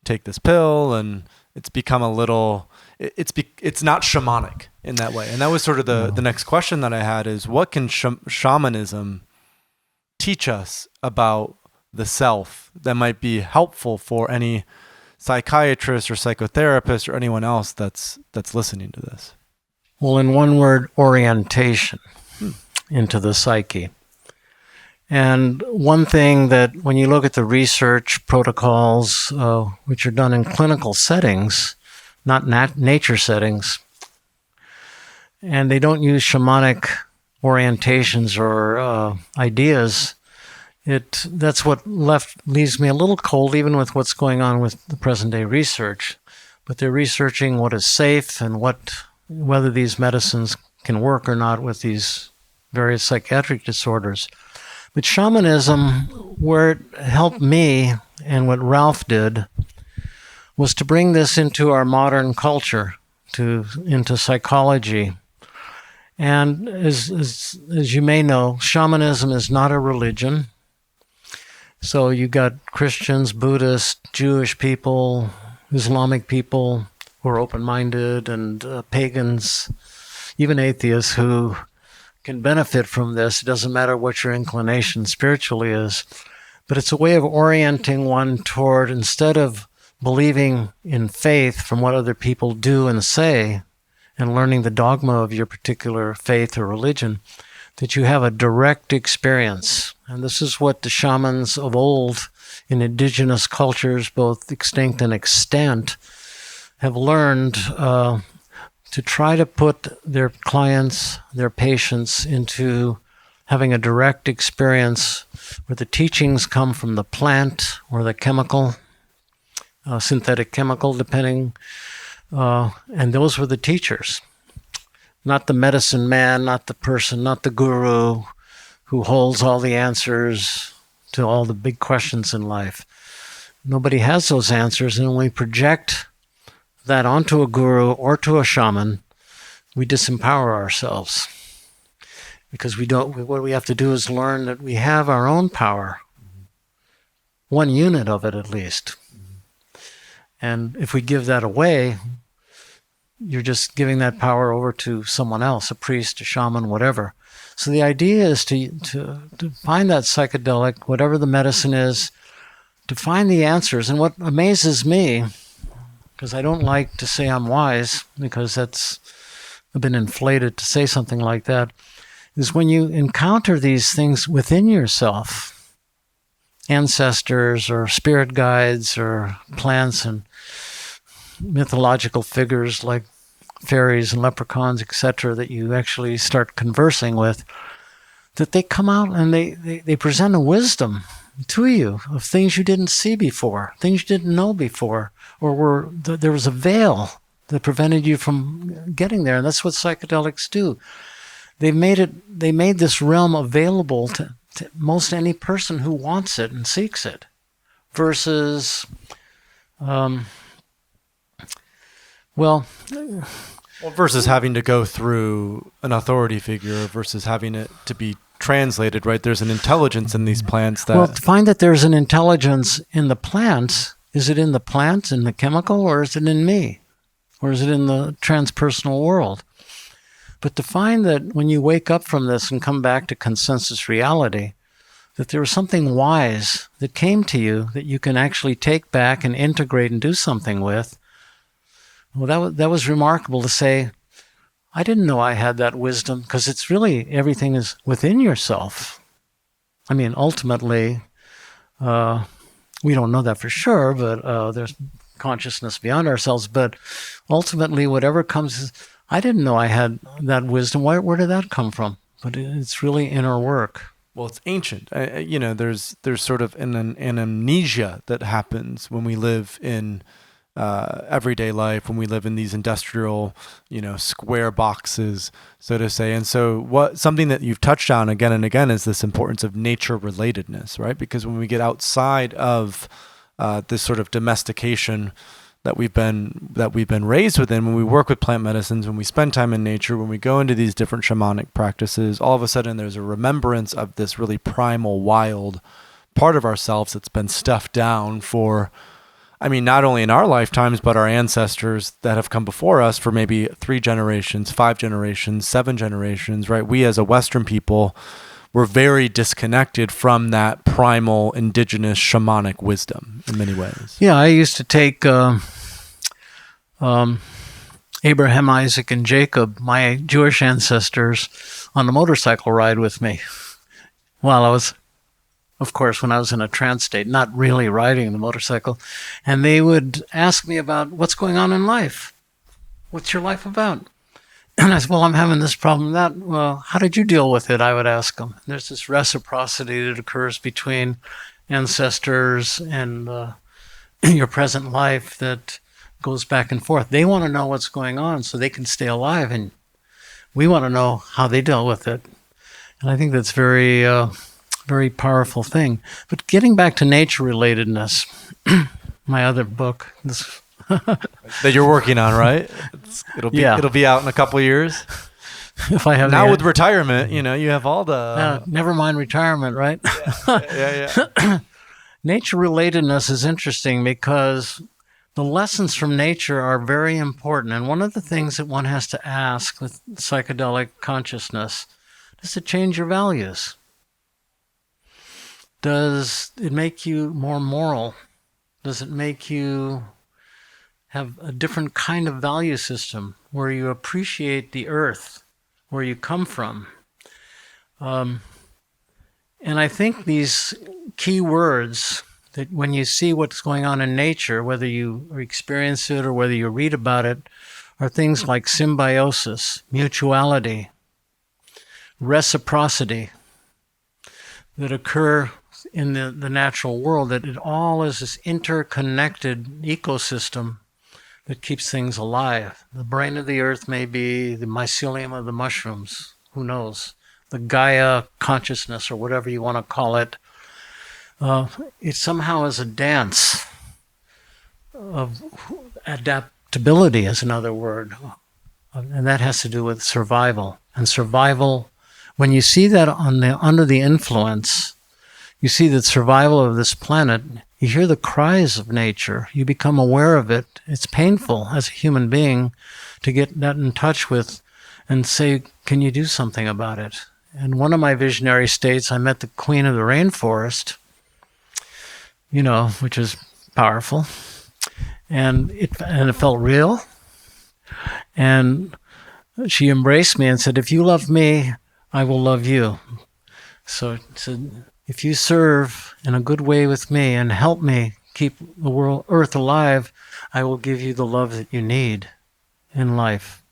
S1: take this pill, and it's become a little, it's not shamanic in that way. And that was sort of the next question that I had is, what can shamanism teach us about the self that might be helpful for any psychiatrist or psychotherapist or anyone else that's listening to this?
S2: Well, in one word, orientation into the psyche. And one thing that when you look at the research protocols, which are done in clinical settings, not nature settings, and they don't use shamanic orientations or ideas, that's what leaves me a little cold, even with what's going on with the present day research. But they're researching what is safe and whether these medicines can work or not with these various psychiatric disorders. But shamanism, where it helped me and what Ralph did, was to bring this into our modern culture, into psychology. And as you may know, shamanism is not a religion. So you got Christians, Buddhists, Jewish people, Islamic people who are open-minded, and pagans, even atheists who can benefit from this. It doesn't matter what your inclination spiritually is, but it's a way of orienting one toward, instead of believing in faith from what other people do and say and learning the dogma of your particular faith or religion, that you have a direct experience. And this is what the shamans of old in indigenous cultures, both extinct and extant, have learned to try to put their clients, their patients, into having a direct experience where the teachings come from the plant or the chemical, synthetic chemical, depending, and those were the teachers. Not the medicine man, not the person, not the guru who holds all the answers to all the big questions in life. Nobody has those answers, and when we project that onto a guru or to a shaman, we disempower ourselves. Because what we have to do is learn that we have our own power, one unit of it at least. And if we give that away, you're just giving that power over to someone else, a priest, a shaman, whatever. So the idea is to find that psychedelic, whatever the medicine is, to find the answers. And what amazes me, because I don't like to say I'm wise, because I've been inflated to say something like that, is when you encounter these things within yourself, ancestors or spirit guides or plants and mythological figures like fairies and leprechauns, etc., that you actually start conversing with, that they come out and they present a wisdom to you of things you didn't see before, things you didn't know before, or there was a veil that prevented you from getting there. And that's what psychedelics do. They made this realm available to most any person who wants it and seeks it, versus
S1: versus having to go through an authority figure, versus having it to be translated, right? There's an intelligence in these plants that...
S2: Well, to find that there's an intelligence in the plants, is it in the plant, in the chemical, or is it in me? Or is it in the transpersonal world? But to find that when you wake up from this and come back to consensus reality, that there was something wise that came to you that you can actually take back and integrate and do something with, well, that was remarkable to say, I didn't know I had that wisdom, because it's really, everything is within yourself. I mean, ultimately, we don't know that for sure, but there's consciousness beyond ourselves. But ultimately, whatever comes, I didn't know I had that wisdom. Where did that come from? But it's really inner work.
S1: Well, it's ancient. There's sort of an amnesia that happens when we live in everyday life, when we live in these industrial, square boxes, so to say. And so something that you've touched on again and again is this importance of nature-relatedness, right? Because when we get outside of this sort of domestication that we've been raised within, when we work with plant medicines, when we spend time in nature, when we go into these different shamanic practices, all of a sudden there's a remembrance of this really primal, wild part of ourselves that's been stuffed down for, not only in our lifetimes, but our ancestors that have come before us for maybe 3 generations, 5 generations, 7 generations, right? We as a Western people, we're very disconnected from that primal, indigenous, shamanic wisdom in many ways.
S2: Yeah, I used to take Abraham, Isaac, and Jacob, my Jewish ancestors, on a motorcycle ride with me while I was, of course, when I was in a trance state, not really riding the motorcycle. And they would ask me about what's going on in life. What's your life about? And I said, well, I'm having this problem, that. Well, how did you deal with it? I would ask them. There's this reciprocity that occurs between ancestors and your present life that goes back and forth. They want to know what's going on so they can stay alive, and we want to know how they dealt with it. And I think that's very powerful thing. But getting back to nature-relatedness, my other book, this
S1: that you're working on, right? It'll be out in a couple of years.
S2: If I have
S1: now with retirement, you have all the
S2: never mind retirement, right?
S1: yeah.
S2: Nature-relatedness is interesting because the lessons from nature are very important. And one of the things that one has to ask with psychedelic consciousness is to change your values. Does it make you more moral? Does it make you have a different kind of value system where you appreciate the earth, where you come from? And I think these key words that when you see what's going on in nature, whether you experience it or whether you read about it, are things like symbiosis, mutuality, reciprocity that occur in the natural world, that it all is this interconnected ecosystem that keeps things alive. The brain of the earth may be the mycelium of the mushrooms, who knows? The Gaia consciousness, or whatever you want to call it. It somehow is a dance of adaptability, is another word. And that has to do with survival. And survival, when you see that under the influence, you see that survival of this planet, you hear the cries of nature, you become aware of it. It's painful as a human being to get that in touch with and say, can you do something about it? In one of my visionary states, I met the queen of the rainforest, which is powerful. And it felt real. And she embraced me and said, if you love me, I will love you. So it said, if you serve in a good way with me and help me keep the earth alive, I will give you the love that you need in life.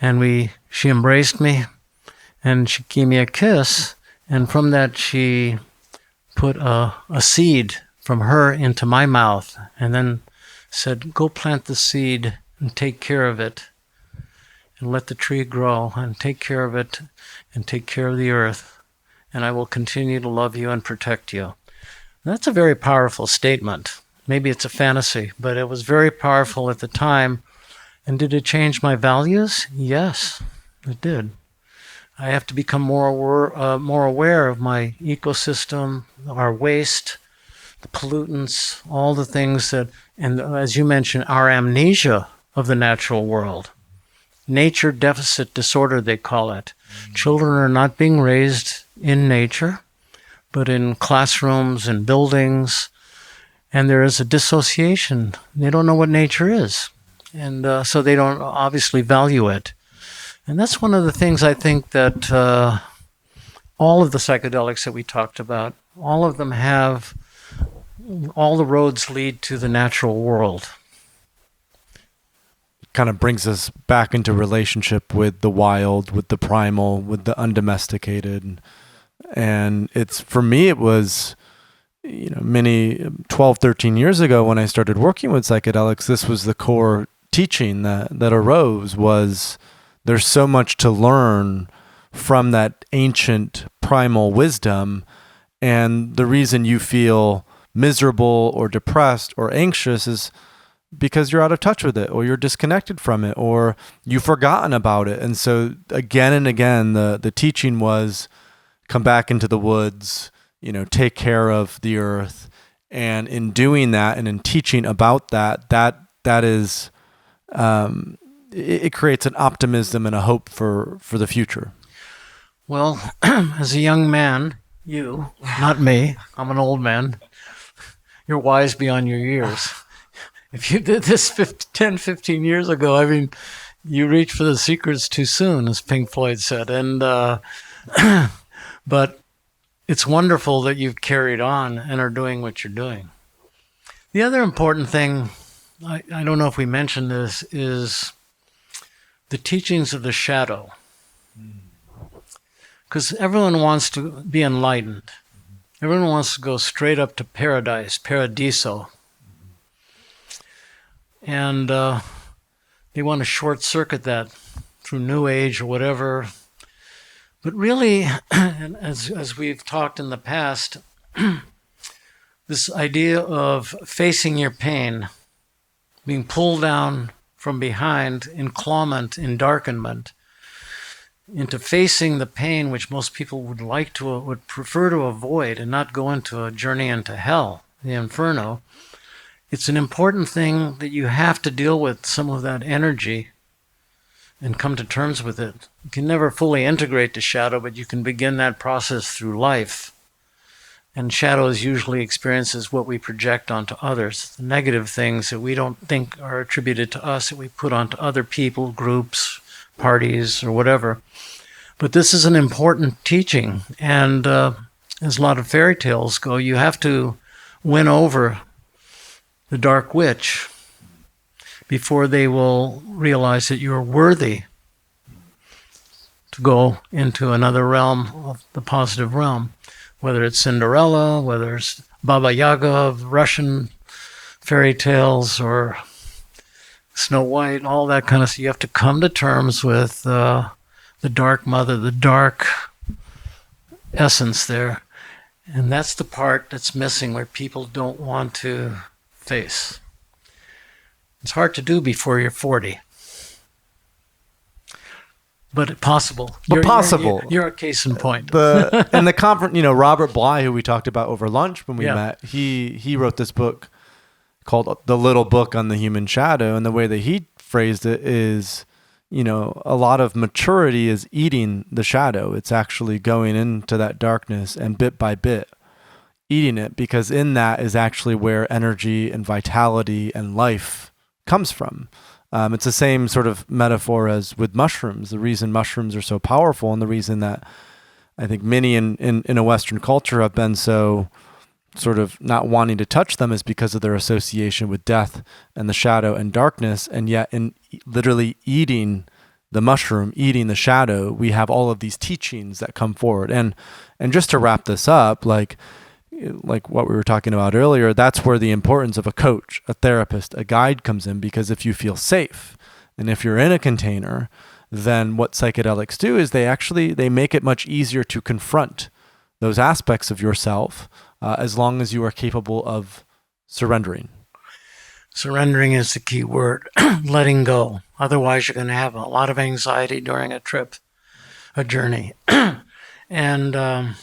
S2: And she embraced me and she gave me a kiss. And from that, she put a seed from her into my mouth and then said, go plant the seed and take care of it and let the tree grow and take care of it and take care of the earth. And I will continue to love you and protect you. That's a very powerful statement. Maybe it's a fantasy, but it was very powerful at the time. And did it change my values? Yes, it did. I have to become more aware of my ecosystem, our waste, the pollutants, all the things that, and as you mentioned, our amnesia of the natural world. Nature deficit disorder, they call it. Children are not being raised in nature, but in classrooms and buildings, and there is a dissociation. They don't know what nature is, and so they don't obviously value it. And that's one of the things I think that all of the psychedelics that we talked about, all of them have, all the roads lead to the natural world.
S1: Kind of brings us back into relationship with the wild, with the primal, with the undomesticated. And for me, it was, many 12, 13 years ago when I started working with psychedelics, this was the core teaching that arose was there's so much to learn from that ancient primal wisdom. And the reason you feel miserable or depressed or anxious is because you're out of touch with it, or you're disconnected from it, or you've forgotten about it. And so again and again, the teaching was come back into the woods, take care of the earth. And in doing that and in teaching about that is, it creates an optimism and a hope for the future.
S2: Well, as a young man, you, not me, I'm an old man, you're wise beyond your years. If you did this 10, 15 years ago, you reached for the secrets too soon, as Pink Floyd said. And but it's wonderful that you've carried on and are doing what you're doing. The other important thing, I don't know if we mentioned this, is the teachings of the shadow. Because everyone wants to be enlightened. Everyone wants to go straight up to paradise, paradiso. And they want to short circuit that through New Age or whatever. But really, and as we've talked in the past, this idea of facing your pain, being pulled down from behind, enclawment, endarkenment, into facing the pain which most people would prefer to avoid and not go into a journey into hell, the inferno. It's an important thing that you have to deal with some of that energy and come to terms with it. You can never fully integrate the shadow, but you can begin that process through life. And shadow is usually experiences what we project onto others, the negative things that we don't think are attributed to us, that we put onto other people, groups, parties, or whatever. But this is an important teaching, and as a lot of fairy tales go, you have to win over the dark witch before they will realize that you're worthy to go into another realm of the positive realm, whether it's Cinderella, whether it's Baba Yaga of Russian fairy tales, or Snow White, all that kind of stuff. You have to come to terms with the dark mother, the dark essence there. And that's the part that's missing, where people don't want to face. It's hard to do before you're 40. But possible.
S1: Possible.
S2: You're a case in point.
S1: And the conference, Robert Bly, who we talked about over lunch when we met, he wrote this book called The Little Book on the Human Shadow. And the way that he phrased it is, a lot of maturity is eating the shadow. It's actually going into that darkness and bit by bit eating it, because in that is actually where energy and vitality and life comes from. It's the same sort of metaphor as with mushrooms. The reason mushrooms are so powerful, and the reason that I think many in a Western culture have been so sort of not wanting to touch them, is because of their association with death and the shadow and darkness. And yet in literally eating the mushroom, eating the shadow, we have all of these teachings that come forward. And just to wrap this up, like what we were talking about earlier, that's where the importance of a coach, a therapist, a guide comes in, because if you feel safe and if you're in a container, then what psychedelics do is they make it much easier to confront those aspects of yourself, as long as you are capable of surrendering.
S2: Surrendering is the key word. Letting go. Otherwise, you're going to have a lot of anxiety during a trip, a journey. And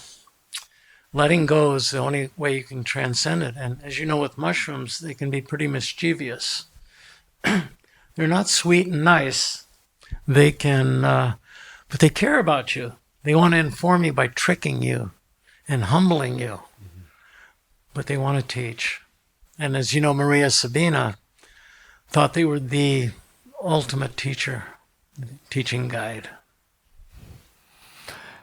S2: letting go is the only way you can transcend it. And as you know, with mushrooms, they can be pretty mischievous. They're not sweet and nice. They can, but they care about you. They want to inform you by tricking you and humbling you. Mm-hmm. But they want to teach. And as you know, Maria Sabina thought they were the ultimate teacher, teaching guide.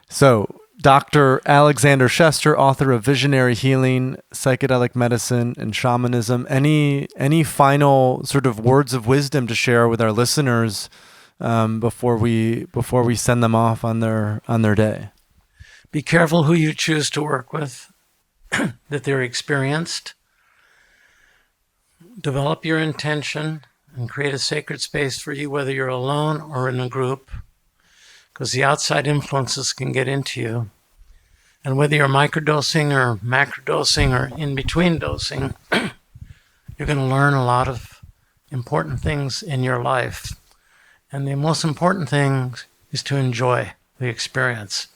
S1: So, Dr. Alexander Shester, author of Visionary Healing, Psychedelic Medicine and Shamanism. Any final sort of words of wisdom to share with our listeners before we send them off on their day?
S2: Be careful who you choose to work with, that they're experienced. Develop your intention and create a sacred space for you, whether you're alone or in a group, because the outside influences can get into you. And whether you're microdosing or macrodosing or in between dosing, you're going to learn a lot of important things in your life. And the most important thing is to enjoy the experience.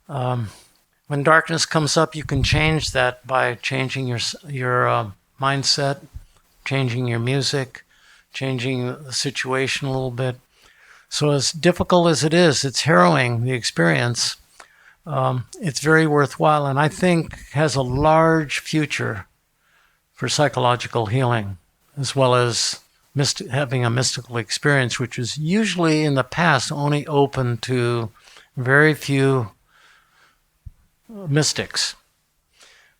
S2: When darkness comes up, you can change that by changing your mindset, changing your music, changing the situation a little bit. So as difficult as it is, it's harrowing, the experience. It's very worthwhile, and I think has a large future for psychological healing, as well as having a mystical experience, which was usually in the past only open to very few mystics.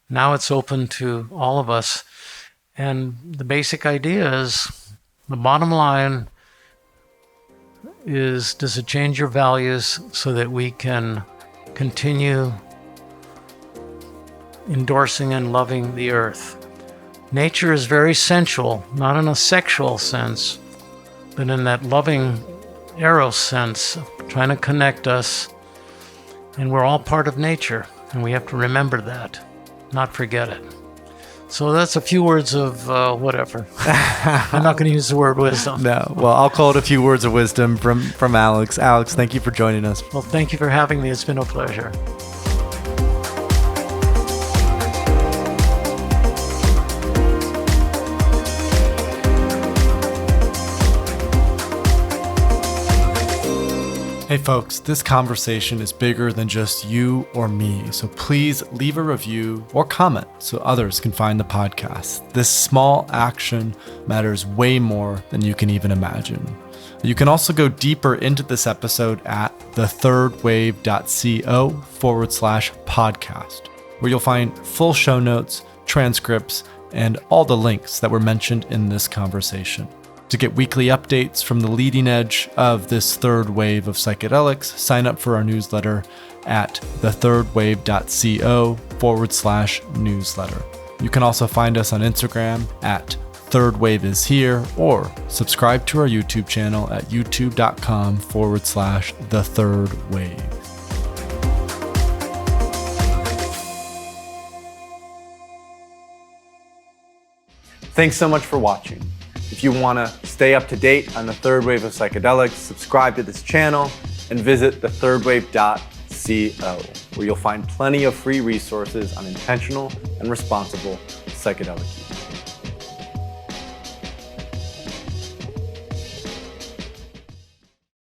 S2: Now it's open to all of us. And the basic idea is, the bottom line is, does it change your values so that we can continue endorsing and loving the earth? Nature is very sensual, not in a sexual sense, but in that loving eros sense, of trying to connect us And we're all part of nature, and we have to remember that, not forget it. So that's a few words of whatever. I'm not going to use the word wisdom.
S1: No. Well, I'll call it a few words of wisdom from Alex. Alex, thank you for joining us.
S2: Well, thank you for having me. It's been a pleasure.
S1: Hey folks, this conversation is bigger than just you or me, so please leave a review or comment so others can find the podcast. This small action matters way more than you can even imagine. You can also go deeper into this episode at thethirdwave.co/podcast, where you'll find full show notes, transcripts, and all the links that were mentioned in this conversation. To get weekly updates from the leading edge of this third wave of psychedelics, sign up for our newsletter at thethirdwave.co/newsletter. You can also find us on Instagram at thirdwaveishere or subscribe to our YouTube channel at youtube.com/thethirdwave. Thanks so much for watching. If you want to stay up to date on the third wave of psychedelics, subscribe to this channel and visit thethirdwave.co, where you'll find plenty of free resources on intentional and responsible psychedelic use.